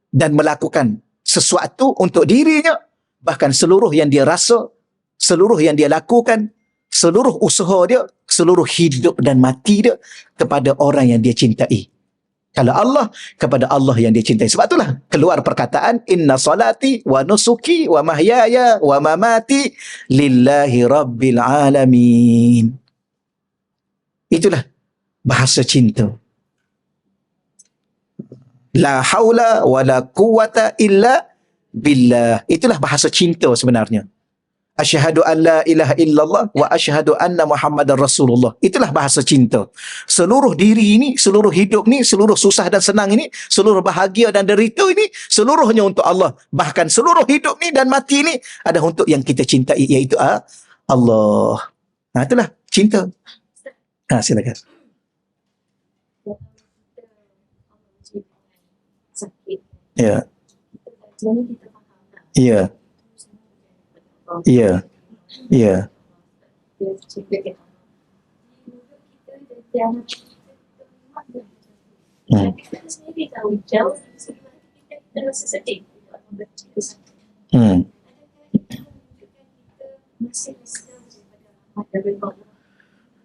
dan melakukan sesuatu untuk dirinya, bahkan seluruh yang dia rasa, seluruh yang dia lakukan, seluruh usaha dia, seluruh hidup dan mati dia kepada orang yang dia cintai. Kalau Allah, kepada Allah yang dia cintai. Sebab itulah keluar perkataan inna salati wa nusuki wa mahyaya wa mamati lillahi rabbil alamin. Itulah bahasa cinta. La haula wa la quwata illa billah. Itulah bahasa cinta sebenarnya. Asyhadu an la ilaha illallah wa asyhadu anna Muhammadar Rasulullah. Itulah bahasa cinta. Seluruh diri ini, seluruh hidup ni, seluruh susah dan senang ini, seluruh bahagia dan derita ini, seluruhnya untuk Allah. Bahkan seluruh hidup ni dan mati ini ada untuk yang kita cintai, iaitu Allah. Itulah cinta. Silakan. Ya. Ya. Ya. Ya.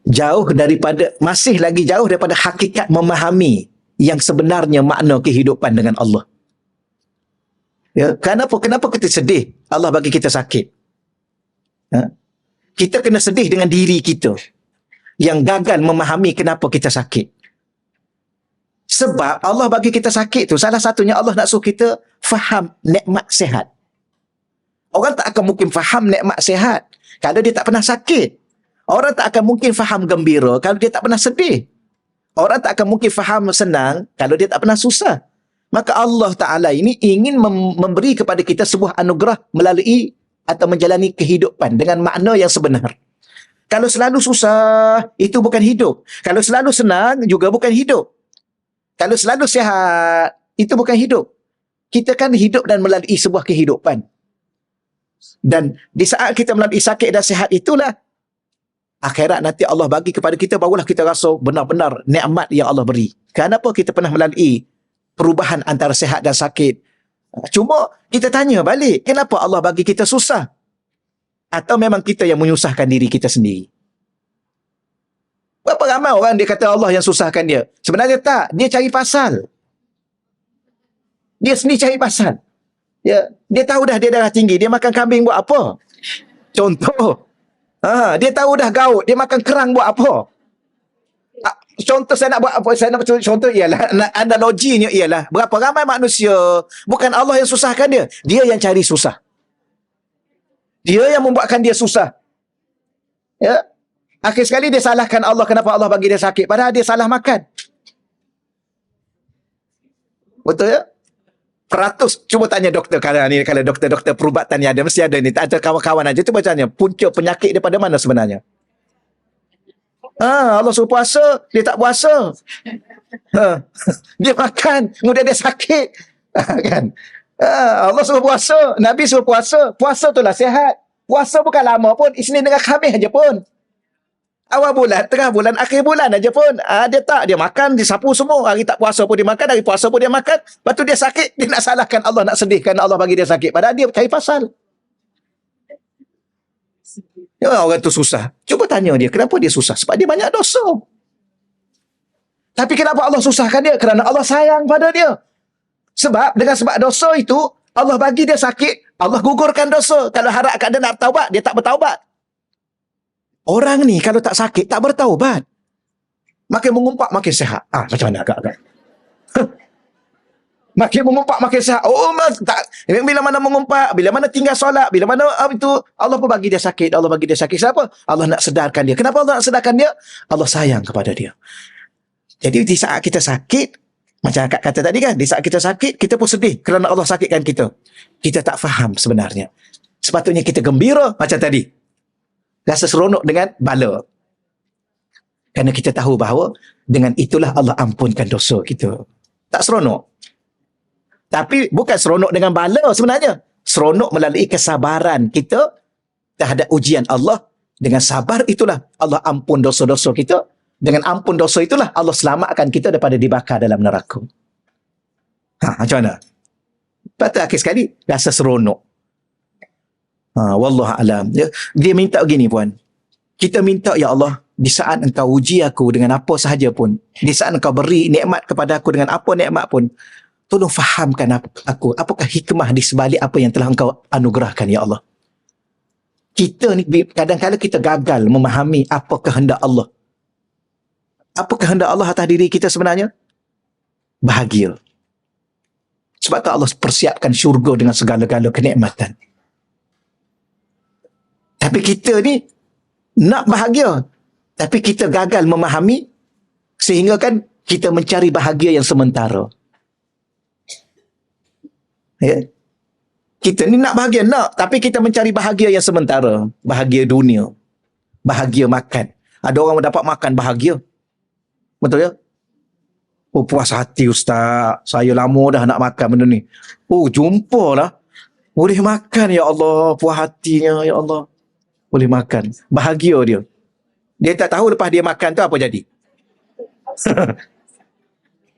Jauh daripada, masih lagi jauh daripada hakikat memahami yang sebenarnya makna kehidupan dengan Allah. Ya, kenapa kita sedih? Allah bagi kita sakit. Kita kena sedih dengan diri kita yang gagal memahami kenapa kita sakit. Sebab Allah bagi kita sakit tu, salah satunya Allah nak suruh kita faham nikmat sihat. Orang tak akan mungkin faham nikmat sihat kalau dia tak pernah sakit. Orang tak akan mungkin faham gembira kalau dia tak pernah sedih. Orang tak akan mungkin faham senang kalau dia tak pernah susah. Maka Allah Ta'ala ini ingin memberi kepada kita sebuah anugerah melalui atau menjalani kehidupan dengan makna yang sebenar. Kalau selalu susah, itu bukan hidup. Kalau selalu senang, juga bukan hidup. Kalau selalu sihat, itu bukan hidup. Kita kan hidup dan melalui sebuah kehidupan. Dan di saat kita melalui sakit dan sihat itulah, akhirat nanti Allah bagi kepada kita, barulah kita rasa benar-benar nikmat yang Allah beri. Kenapa kita pernah melalui perubahan antara sihat dan sakit? Cuma kita tanya balik, kenapa Allah bagi kita susah? Atau memang kita yang menyusahkan diri kita sendiri? Berapa ramai orang dia kata Allah yang susahkan dia? Sebenarnya tak, dia cari pasal. Dia sendiri cari pasal. Dia tahu dah dia darah tinggi, dia makan kambing buat apa? Contoh. Dia tahu dah gaut, dia makan kerang buat apa? Contoh saya nak buat apa? Saya nak contoh ialah, analoginya ialah, berapa ramai manusia, bukan Allah yang susahkan dia, dia yang cari susah. Dia yang membuatkan dia susah. Ya. Akhir sekali dia salahkan Allah, kenapa Allah bagi dia sakit, padahal dia salah makan. Betul ya? Peratus, cuba tanya doktor kalau doktor-doktor perubatan yang ada, mesti ada ni, tak ada kawan-kawan aja, cuba tanya, punca penyakit daripada mana sebenarnya? Allah suruh puasa, dia tak puasa. Dia makan, kemudian dia sakit. Kan? Allah suruh puasa, Nabi suruh puasa. Puasa itulah sihat. Puasa bukan lama pun, Isnin dengan Khamis aja pun. Awal bulan, tengah bulan, akhir bulan aja pun. Dia makan, dia sapu semua. Hari tak puasa pun dia makan, hari puasa pun dia makan. Lepas tu dia sakit, dia nak salahkan Allah, nak sedihkan Allah bagi dia sakit. Padahal dia cari pasal. Orang tu susah. Cuba tanya dia, kenapa dia susah? Sebab dia banyak dosa. Tapi kenapa Allah susahkan dia? Kerana Allah sayang pada dia. Sebab, dengan sebab dosa itu, Allah bagi dia sakit, Allah gugurkan dosa. Kalau harapkan dia nak bertaubat, dia tak bertaubat. Orang ni kalau tak sakit, tak bertaubat. Makin mengumpat, makin sihat. Macam mana agak-agak? Makin mengumpat, makin sihat. Tak. Bila mana mengumpat, bila mana tinggal solat, bila mana itu, Allah pun bagi dia sakit. Allah bagi dia sakit. Kenapa? Allah nak sedarkan dia. Kenapa Allah nak sedarkan dia? Allah sayang kepada dia. Jadi di saat kita sakit, Macam akak kata tadi kan, di saat kita sakit, kita pun sedih kerana Allah sakitkan kita. Kita tak faham sebenarnya. Sepatutnya kita gembira macam tadi. Rasa seronok dengan bala. Kerana kita tahu bahawa dengan itulah Allah ampunkan dosa kita. Tak seronok. Tapi bukan seronok dengan bala sebenarnya. Seronok melalui kesabaran kita terhadap ujian Allah. Dengan sabar itulah Allah ampun dosa-dosa kita. Dengan ampun dosa itulah Allah selamatkan kita daripada dibakar dalam neraka. Macam mana? Patut akhir sekali rasa seronok. Wallahu alam. Dia minta begini puan. Kita minta, ya Allah, di saat engkau uji aku dengan apa sahaja pun, di saat engkau beri nikmat kepada aku dengan apa nikmat pun, tolong fahamkan aku apakah hikmah di sebalik apa yang telah engkau anugerahkan, ya Allah. Kita ni kadang-kadang kita gagal memahami apa kehendak Allah. Apa kehendak Allah atas diri kita sebenarnya? Bahagia. Sebab tu Allah persiapkan syurga dengan segala-gala kenikmatan. Tapi kita ni nak bahagia, tapi kita gagal memahami, sehingga kan kita mencari bahagia yang sementara. Ya? Kita ni nak bahagia, tapi kita mencari bahagia yang sementara. Bahagia dunia. Bahagia makan. Ada orang dapat makan bahagia. Betul ya? Oh, puas hati Ustaz. Saya lama dah nak makan benda ni. Oh, jumpalah. Boleh makan, ya Allah. Puas hatinya, ya Allah. Boleh makan. Bahagia dia. Dia tak tahu lepas dia makan tu apa jadi.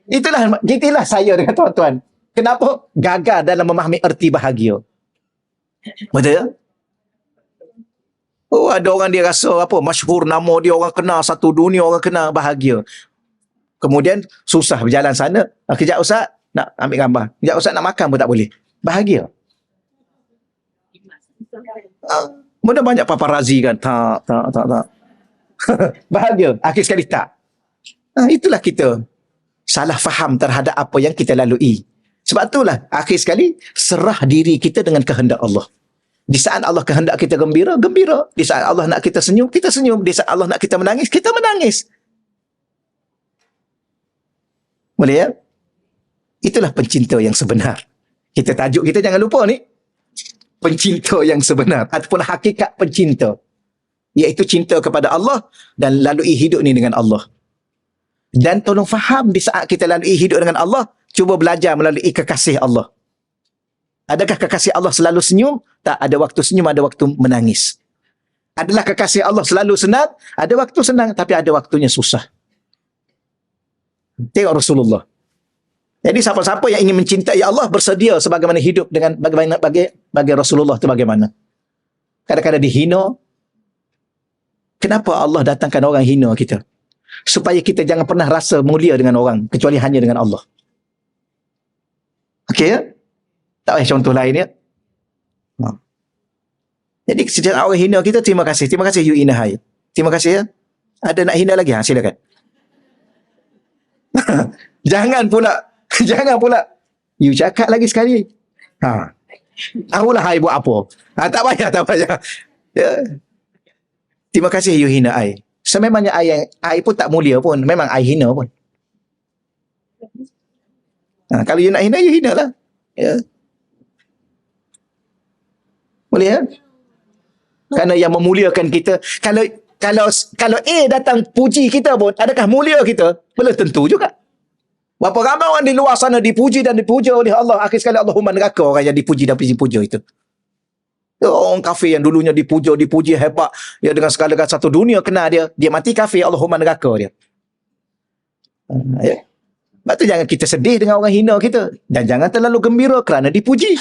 Itulah saya dengan tuan-tuan. Kenapa gagal dalam memahami erti bahagia? Betul ya? Oh, ada orang dia rasa apa, masyhur nama dia, orang kenal satu dunia, orang kenal, bahagia. Kemudian susah berjalan sana. Kejap Ustaz nak ambil gambar. Kejap Ustaz nak makan pun tak boleh. Bahagia. Mana banyak paparazi kan. Tak. Bahagia. Akhir sekali tak. Itulah kita salah faham terhadap apa yang kita lalui. Sebab itulah akhir sekali serah diri kita dengan kehendak Allah. Di saat Allah kehendak kita gembira, gembira. Di saat Allah nak kita senyum, kita senyum. Di saat Allah nak kita menangis, kita menangis. Boleh ya? Itulah pencinta yang sebenar. Kita tajuk kita jangan lupa ni. Pencinta yang sebenar. Ataupun hakikat pencinta. Iaitu cinta kepada Allah dan lalui hidup ni dengan Allah. Dan tolong faham di saat kita lalui hidup dengan Allah, cuba belajar melalui kekasih Allah. Adakah kekasih Allah selalu senyum? Tak, ada waktu senyum, ada waktu menangis. Adalah kekasih Allah selalu senang? Ada waktu senang, tapi ada waktunya susah. Tengok Rasulullah. Jadi siapa-siapa yang ingin mencintai Allah bersedia sebagaimana hidup dengan bagaimana bagi Rasulullah itu bagaimana. Kadang-kadang dihina. Kenapa Allah datangkan orang hina kita? Supaya kita jangan pernah rasa mulia dengan orang kecuali hanya dengan Allah. Okey ya? Tak payah contoh lain ya. Jadi sejak orang hina kita, terima kasih. Terima kasih you Inahai. Terima kasih ya. Ada nak hina lagi? Silakan. Jangan pula you cakap lagi sekali. Tahulah hai buat apa. Tak payah. Ya. Terima kasih you hina ai. Sememangnya ai pun tak mulia pun. Memang ai hina pun. Kalau you nak hina, you hina lah. Ya. Boleh ya? Kerana yang memuliakan kita, kalau A datang puji kita pun, adakah mulia kita? Belum tentu juga. Berapa ramai orang di luar sana dipuji dan dipuja oleh Allah. Akhir sekali Allahumma neraka orang yang dipuji dan puja itu. Orang kafir yang dulunya dipuji hebat, ya, dengan segala satu dunia kenal dia mati kafir, Allahumma neraka dia. Ya. Sebab tu jangan kita sedih dengan orang hina kita, dan jangan terlalu gembira kerana dipuji.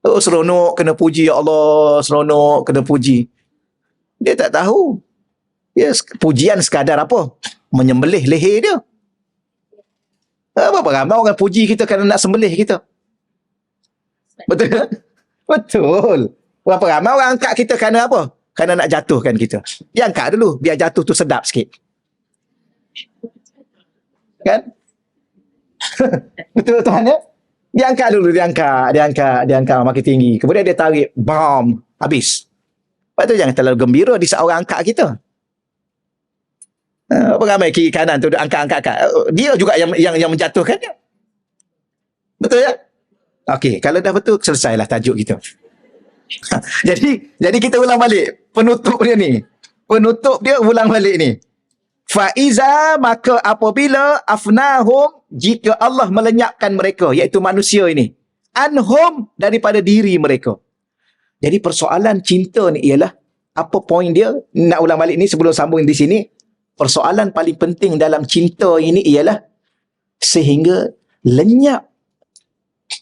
Oh, seronok kena puji, ya Allah, seronok kena puji. Dia tak tahu. Ya, pujian sekadar apa? Menyembelih leher dia. Berapa ramai orang puji kita kerana nak sembelih kita. Betul tak? Betul. Berapa ramai orang angkat kita kerana apa? Kerana nak jatuhkan kita. Dia angkat dulu, biar jatuh tu sedap sikit. Kan? Betul Tuhan ya? Dia angkat dulu, dia angkat makin tinggi. Kemudian dia tarik, bam, habis. Lepas tu jangan terlalu gembira di saat orang angkat kita. Apa ramai kiri kanan tu angkat-angkat. Dia juga yang menjatuhkan dia. Betul ya? Okey, kalau dah betul selesailah tajuk kita. Jadi kita ulang balik penutup dia ni. Penutup dia ulang balik ni. Faiza, maka apabila afnahum, jika Allah melenyapkan mereka, iaitu manusia ini, anhum, daripada diri mereka. Jadi persoalan cinta ni ialah, apa poin dia? Nak ulang balik ni sebelum sambung di sini. Persoalan paling penting dalam cinta ini ialah sehingga lenyap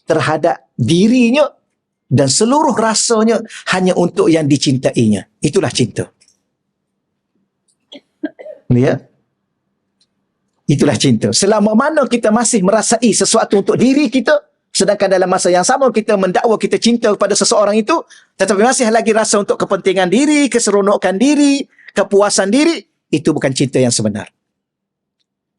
terhadap dirinya dan seluruh rasanya hanya untuk yang dicintainya. Itulah cinta. Ya. Itulah cinta. Selama mana kita masih merasai sesuatu untuk diri kita, sedangkan dalam masa yang sama kita mendakwa kita cinta kepada seseorang itu, tetapi masih lagi rasa untuk kepentingan diri, keseronokan diri, kepuasan diri, itu bukan cinta yang sebenar.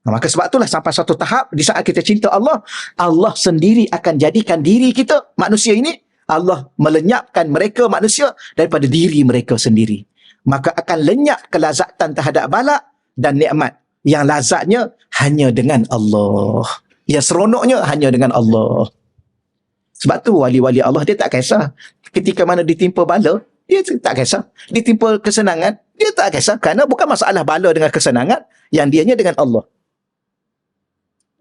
Maka sebab itulah sampai suatu tahap di saat kita cinta Allah, Allah sendiri akan jadikan diri kita, manusia ini, Allah melenyapkan mereka manusia daripada diri mereka sendiri. Maka akan lenyap kelazatan terhadap balak dan nikmat. Yang lazatnya hanya dengan Allah. Yang seronoknya hanya dengan Allah. Sebab tu wali-wali Allah dia tak kisah. Ketika mana ditimpa bala, dia tak kisah. Ditimpa kesenangan, dia tak kisah. Kerana bukan masalah bala dengan kesenangan, yang dianya dengan Allah.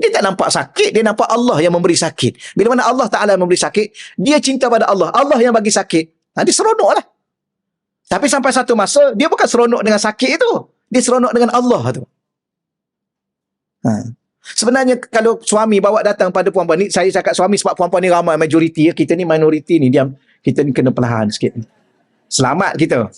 Dia tak nampak sakit, dia nampak Allah yang memberi sakit. Bila mana Allah Ta'ala memberi sakit, dia cinta pada Allah. Allah yang bagi sakit. Dia seronok lah. Tapi sampai satu masa, dia bukan seronok dengan sakit itu. Dia seronok dengan Allah tu. Sebenarnya kalau suami bawa datang pada perempuan ni, saya cakap suami sebab perempuan ni ramai, majoriti, kita ni minoriti ni, kita ni kena perlahan sikit. Selamat kita.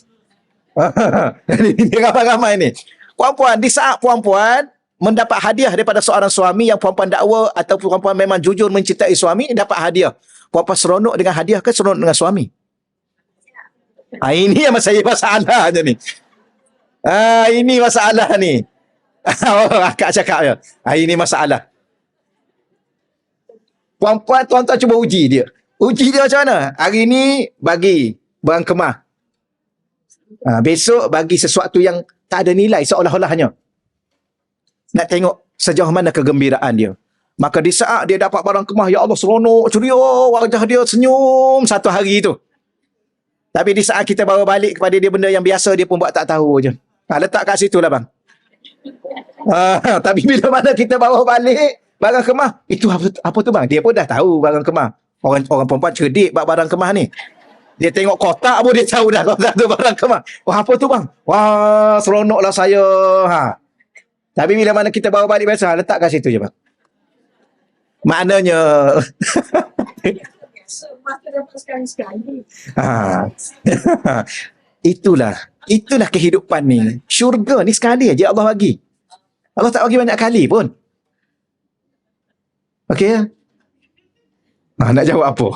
Dia ramai-ramai ni. Perempuan, di saat perempuan mendapat hadiah daripada seorang suami yang perempuan dakwa atau perempuan memang jujur mencintai suami, dapat hadiah. Perempuan seronok dengan hadiah ke seronok dengan suami? Ini yang masalahnya ni. Ini masalah ni. Akak cakap je. Ini masalah. Puan-puan, tuan-tuan cuba uji dia. Uji dia macam mana? Hari ni bagi barang kemah. Besok bagi sesuatu yang tak ada nilai seolah-olahnya. Nak tengok sejauh mana kegembiraan dia. Maka di saat dia dapat barang kemah, ya Allah seronok, ceria, wajah dia senyum satu hari tu. Tapi di saat kita bawa balik kepada dia benda yang biasa, dia pun buat tak tahu je. Letak kat situ lah bang. Tapi bila mana kita bawa balik barang kemah, itu apa tu bang? Dia pun dah tahu barang kemah. Orang perempuan cerdik buat barang kemah ni. Dia tengok kotak pun dia tahu dah kotak tu barang kemah. Wah, apa tu bang? Wah, seronoklah saya. Tapi bila mana kita bawa balik biasa, letak kat situ je bang. Maknanya Itulah kehidupan ni. Syurga ni sekali aja Allah bagi. Allah tak bagi banyak kali pun. Okey ya? Nak jawab apa?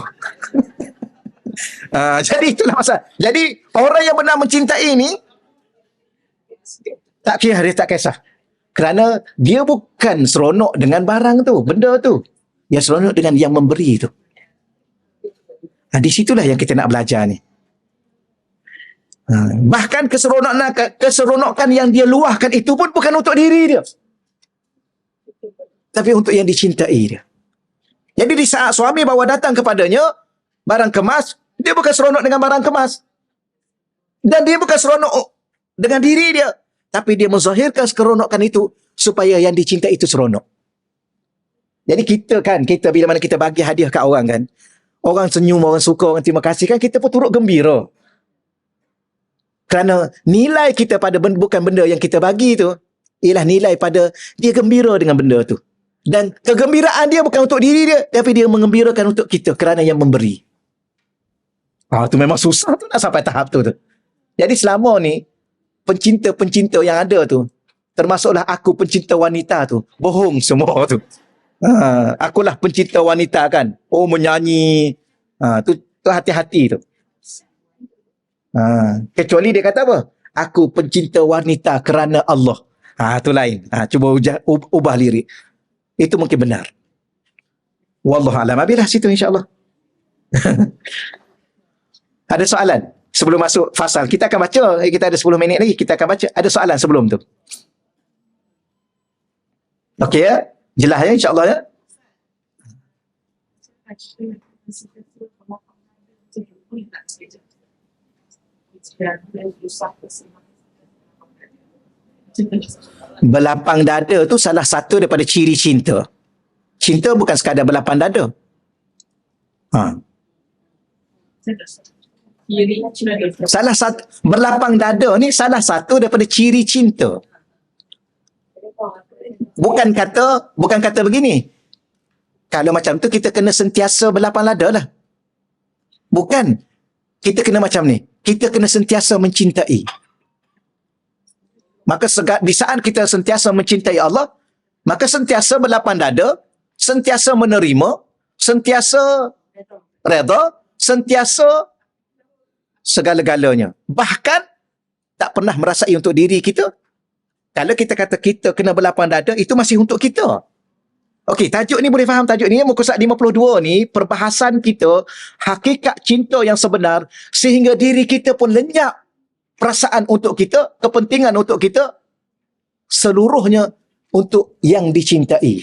Jadi itulah masalah. Jadi orang yang benar mencintai ni tak kira, dia tak kisah. Kerana dia bukan seronok dengan barang tu, benda tu. Dia seronok dengan yang memberi tu. Di situlah yang kita nak belajar ni. Bahkan keseronokan yang dia luahkan itu pun bukan untuk diri dia, tapi untuk yang dicintai dia. Jadi di saat suami bawa datang kepadanya barang kemas, dia bukan seronok dengan barang kemas. Dan dia bukan seronok dengan diri dia, tapi dia menzahirkan keseronokan itu supaya yang dicintai itu seronok. Jadi kita bila mana kita bagi hadiah kat orang kan, orang senyum, orang suka, orang terima kasih kan, kita pun turut gembira. Kerana nilai kita pada bukan benda yang kita bagi tu, ialah nilai pada dia gembira dengan benda tu. Dan kegembiraan dia bukan untuk diri dia, tapi dia mengembirakan untuk kita kerana yang memberi. Tu memang susah tu nak sampai tahap tu. Jadi selama ni, pencinta-pencinta yang ada tu, termasuklah aku pencinta wanita tu, bohong semua tu. Akulah pencinta wanita kan. Menyanyi. Tu hati-hati tu. Kecuali dia kata apa? Aku pencinta wanita kerana Allah. Tu lain. Cuba ubah lirik. Itu mungkin benar. Wallahualam. Habislah situ insya-Allah. Ada soalan sebelum masuk fasal? Kita akan baca. Kita ada 10 minit lagi. Kita akan baca. Ada soalan sebelum tu? Okey ya? Jelas ya insya-Allah ya? Berlapang dada tu salah satu daripada ciri cinta. Cinta bukan sekadar berlapang dada. Ha. Salah satu berlapang dada ni salah satu daripada ciri cinta. Bukan kata begini. Kalau macam tu kita kena sentiasa berlapang dada lah. Bukan. Kita kena macam ni. Kita kena sentiasa mencintai. Maka di saat kita sentiasa mencintai Allah, maka sentiasa berlapang dada, sentiasa menerima, sentiasa redha, sentiasa segala-galanya. Bahkan tak pernah merasai untuk diri kita. Kalau kita kata kita kena berlapang dada, itu masih untuk kita. Okey, tajuk ni boleh faham tajuk ni. Muka surat 52 ni, perbahasan kita, hakikat cinta yang sebenar, sehingga diri kita pun lenyap perasaan untuk kita, kepentingan untuk kita, seluruhnya untuk yang dicintai.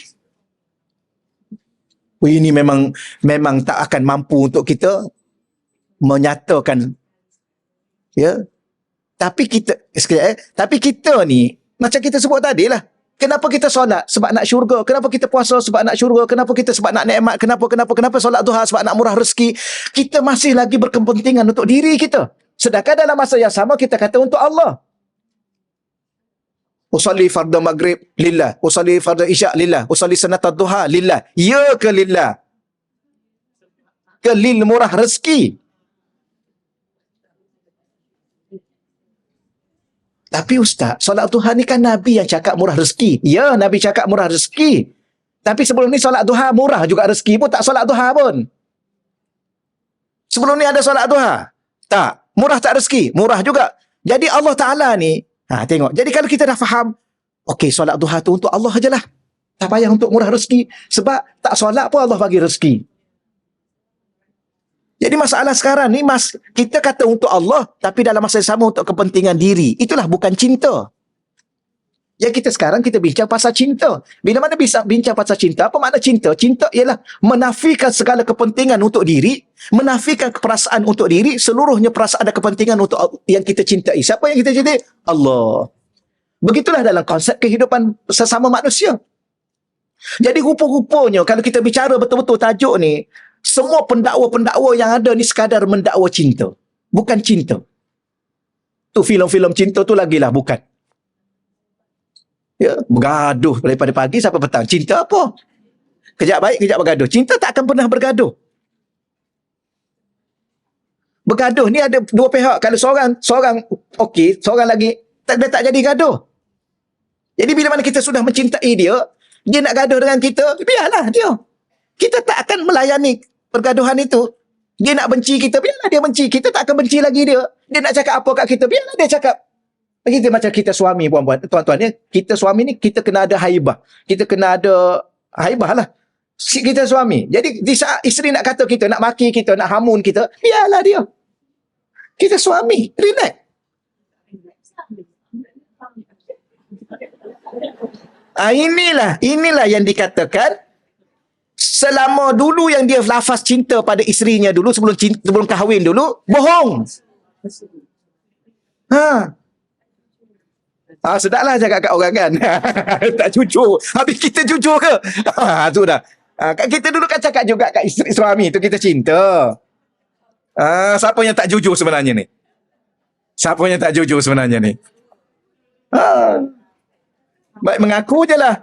Ini memang tak akan mampu untuk kita menyatakan, ya. Tapi kita ni macam kita sebut tadi lah. Kenapa kita solat? Sebab nak syurga. Kenapa kita puasa? Sebab nak syurga. Kenapa kita sebab nak nikmat? Kenapa solat duha? Sebab nak murah rezeki. Kita masih lagi berkepentingan untuk diri kita. Sedangkan dalam masa yang sama kita kata untuk Allah. Usalli fardu maghrib lillah. Usalli fardu isya' lillah. Usalli sunatad duha lillah. Ya ke lillah? Ke lil murah rezeki. Tapi Ustaz, solat duha ni kan Nabi yang cakap murah rezeki. Ya, Nabi cakap murah rezeki. Tapi sebelum ni solat duha murah juga rezeki pun, tak solat duha pun. Sebelum ni ada solat duha? Tak. Murah tak rezeki? Murah juga. Jadi Allah Ta'ala ni, tengok. Jadi kalau kita dah faham, okey, solat duha tu untuk Allah je lah. Tak payah untuk murah rezeki. Sebab tak solat pun Allah bagi rezeki. Jadi masalah sekarang ni, kita kata untuk Allah, tapi dalam masa yang sama untuk kepentingan diri. Itulah bukan cinta. Yang kita bincang pasal cinta. Bila mana bisa bincang pasal cinta, apa makna cinta? Cinta ialah menafikan segala kepentingan untuk diri, menafikan perasaan untuk diri, seluruhnya perasaan dan kepentingan untuk yang kita cintai. Siapa yang kita cintai? Allah. Begitulah dalam konsep kehidupan sesama manusia. Jadi rupa-rupanya, kalau kita bicara betul-betul tajuk ni, semua pendakwa-pendakwa yang ada ni sekadar mendakwa cinta. Bukan cinta. Tu filem-filem cinta tu lagilah bukan. Ya, bergaduh daripada pagi sampai petang. Cinta apa? Kejap baik, kejap bergaduh. Cinta tak akan pernah bergaduh. Bergaduh ni ada dua pihak. Kalau seorang okey, seorang lagi dia tak jadi gaduh. Jadi bila mana kita sudah mencintai dia nak gaduh dengan kita, biarlah dia. Kita tak akan melayani pergaduhan itu. Dia nak benci kita, biarlah dia benci. Kita tak akan benci lagi dia. Dia nak cakap apa kat kita, biarlah dia cakap. Begitu macam kita suami, puan-puan, tuan-tuan ya. Kita suami ni, kita kena ada haibah. Kita kena ada haibah lah. Kita suami. Jadi di saat isteri nak kata kita, nak maki kita, nak hamun kita, biarlah dia. Kita suami, relax. Inilah yang dikatakan selama dulu yang dia lafaz cinta pada isterinya dulu sebelum kahwin dulu, bohong. Sedaplah cakap kat orang kan. Tak jujur. Habis kita jujur ke? Sudah. Kita dulu kan cakap juga kat isteri suami tu kita cinta. Siapa yang tak jujur sebenarnya ni? Siapa yang tak jujur sebenarnya ni? Baik mengaku je lah.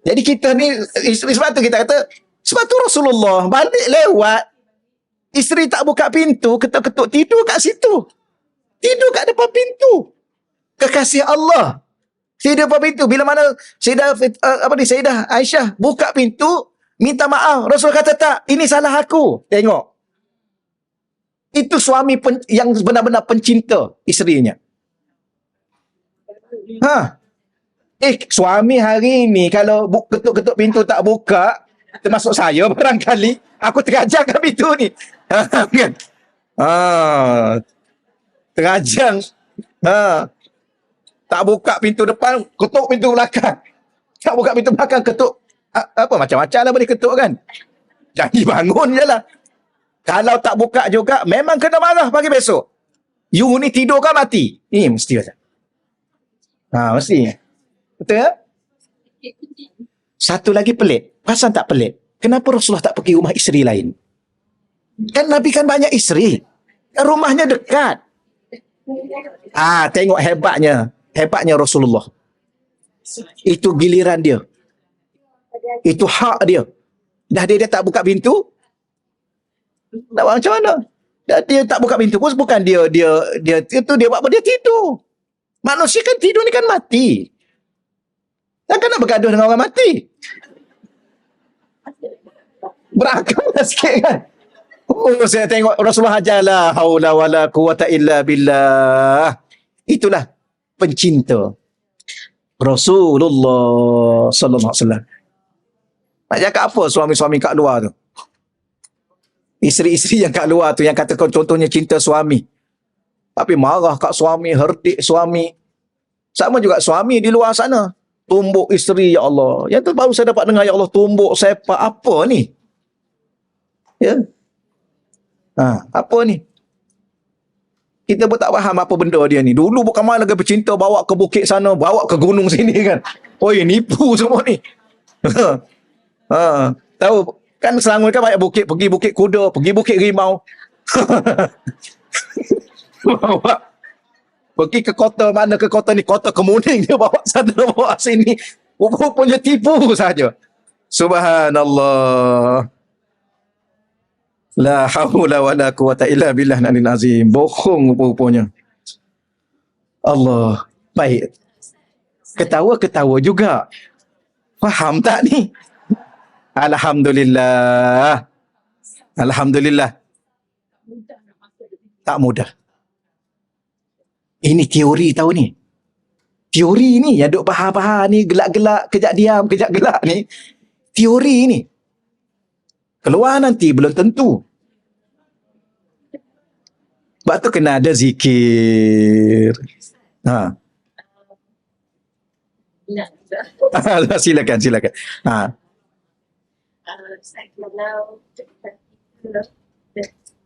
Jadi kita ni, sebab tu kita kata, sebab tu Rasulullah balik lewat, isteri tak buka pintu, ketuk-ketuk, tidur kat situ. Tidur kat depan pintu. Kekasih Allah. Tidur depan pintu. Bila mana Sayyidah Aisyah buka pintu, minta maaf. Rasul kata tak, ini salah aku. Tengok. Itu suami yang benar-benar pencinta isterinya. Suami hari ni kalau ketuk-ketuk pintu tak buka, termasuk saya barangkali, aku terajang kat pintu ni. Terajang. Tak buka pintu depan, ketuk pintu belakang. Tak buka pintu belakang, ketuk. Apa macam-macam lah boleh ketuk kan. Janji bangun je lah. Kalau tak buka juga, memang kena marah pagi besok. You ni tidur kan mati? Ini mesti kata. Mesti. Betul ya? Satu lagi pelik. Pasal tak pelik? Kenapa Rasulullah tak pergi rumah isteri lain? Kan Nabi kan banyak isteri. Rumahnya dekat. Tengok hebatnya. Hebatnya Rasulullah. Itu giliran dia. Itu hak dia. Dah dia tak buka pintu. Nak buat macam mana? Dia tak buka pintu pun bukan dia buat apa, dia tidur. Manusia kan tidur ni kan mati. Takkan nak bergaduh dengan orang mati. Berakal lah sikit kan. Saya tengok Rasulullah ajarlah haula wala quwata illa billah. Itulah pencinta Rasulullah sallallahu alaihi wasallam. Nak cakap apa suami-suami kat luar tu? Isteri-isteri yang kat luar tu yang katakan contohnya cinta suami. Tapi marah kat suami, herdik suami. Sama juga suami di luar sana. Tumbuk isteri, ya Allah. Yang tu baru saya dapat dengar, ya Allah, tumbuk sepak. Apa ni? Ya. Apa ni? Kita pun tak faham apa benda dia ni. Dulu bukan main lagi bercinta, bawa ke bukit sana, bawa ke gunung sini kan. Oi, nipu semua ni. Tahu kan Selangor kan banyak bukit, pergi Bukit Kuda, pergi Bukit Rimau. Bawa pergi ke kota mana, ke kota ni, kota Kemuning, dia bawa sana, bawa sini. Rupanya tipu saja. Subhanallah. La haula wala quwata illa billah al azim. Bohong rupanya. Allah. Baik. Ketawa-ketawa juga. Faham tak ni? Alhamdulillah. Alhamdulillah. Tak mudah. Ini teori tahu ni. Teori ni yang duk bahar-bahar ni, gelak-gelak, kejap diam, kejap gelak ni. Teori ni. Keluar nanti belum tentu. Sebab tu kena ada zikir. Silakan. Kalau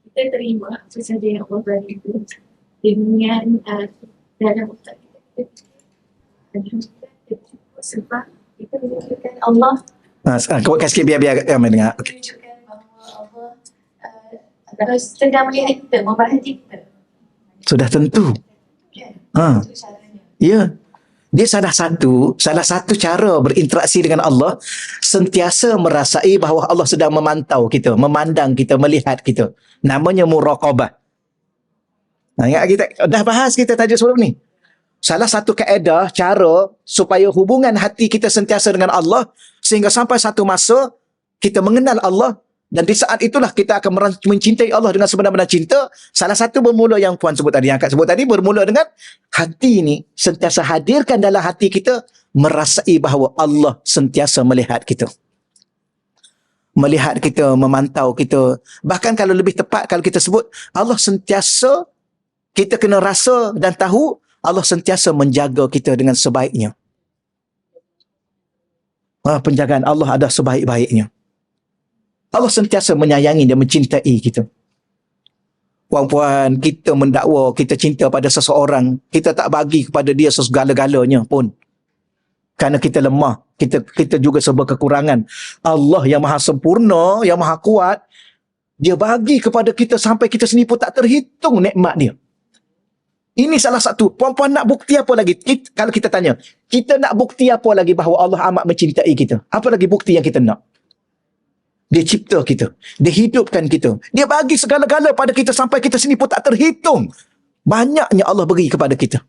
kita terima apa saja yang Allah beri itu dengan dalam otak kita, sebab kita menunjukkan Allah. Kuatkan sikit biar ramai dengar. Okay. Menunjukkan bahawa Allah sedang melihat kita, memperhati kita. Sudah tentu. Itu caranya. Ya. Dia salah satu cara berinteraksi dengan Allah, sentiasa merasai bahawa Allah sedang memantau kita, memandang kita, melihat kita. Namanya muraqabah. Ingat kita dah bahas kita tajuk sebelum ni. Salah satu kaedah, cara supaya hubungan hati kita sentiasa dengan Allah, sehingga sampai satu masa kita mengenal Allah, dan di saat itulah kita akan mencintai Allah dengan sebenar-benar cinta. Salah satu bermula yang Puan sebut tadi, yang Kak sebut tadi, bermula dengan hati ni sentiasa hadirkan dalam hati kita, merasai bahawa Allah sentiasa melihat kita. Melihat kita, memantau kita. Bahkan kalau lebih tepat, kalau kita sebut, Allah sentiasa, kita kena rasa dan tahu, Allah sentiasa menjaga kita dengan sebaiknya. Penjagaan Allah ada sebaik-baiknya. Allah sentiasa menyayangi dan mencintai kita. Puan-puan, kita mendakwa, kita cinta pada seseorang, kita tak bagi kepada dia segala-galanya pun. Kerana kita lemah, kita juga serba kekurangan. Allah yang maha sempurna, yang maha kuat, dia bagi kepada kita sampai kita sendiri pun tak terhitung nikmat dia. Ini salah satu. Puan-puan nak bukti apa lagi? Kalau kita tanya, kita nak bukti apa lagi bahawa Allah amat mencintai kita? Apa lagi bukti yang kita nak? Dia cipta kita. Dia hidupkan kita. Dia bagi segala-gala pada kita sampai kita sini pun tak terhitung. Banyaknya Allah beri kepada kita.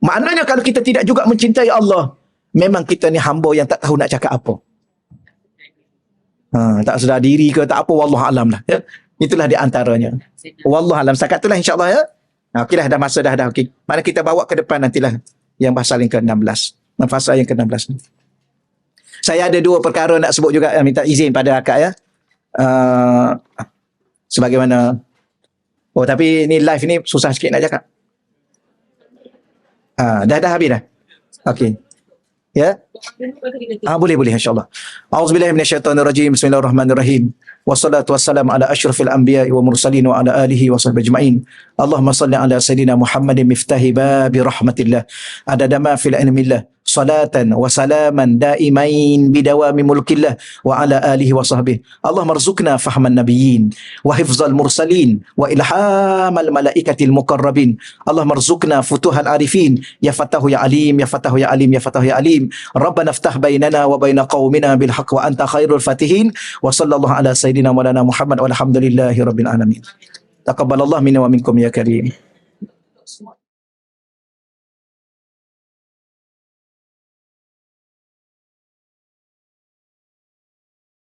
Maknanya kalau kita tidak juga mencintai Allah, memang kita ni hamba yang tak tahu nak cakap apa. Tak sedar diri ke, tak apa, wallahualam lah. Ya? Itulah di antaranya. Wallahualam. Setakat itulah insyaAllah ya. Okeylah, dah masa dah. Okay. Mana kita bawa ke depan nantilah yang pasal yang ke-16. Pasal yang ke-16 ni. Saya ada dua perkara nak sebut juga, minta izin pada akak ya. Sebagaimana, tapi ni live ni susah sikit nak cakap. Dah habis dah. Okey. Ya. Boleh insya-Allah. A'udzubillahi minasyaitonirrajim. Bismillahirrahmanirrahim. Wassalatu wassalamu ala asyrafil anbiya'i wa mursalin wa ala alihi wa sahbihi ajma'in. Allahumma salli ala sayidina Muhammadin miftahi babi rahmatillah. Adada ma fil ilmillah. Salatan wa salaman daimain bidawami mulkillah wa ala alihi wa sahbihi. Allahumma rzuqna fahman nabiyyin wa hifzal mursalin wa ilhamal malaikatil muqarrabin. Allahumma rzuqna futuhal arifin ya fatahu ya alim ya fatahu ya alim ya fatahu ya alim. Rabbana iftah bainana wa baina qaumina bil haqq wa anta khairul fatihin. Wa sallallahu ala sayidina maulana Muhammad walhamdulillahi rabbil alamin. Taqabbalallahu minna wa minkum ya karim.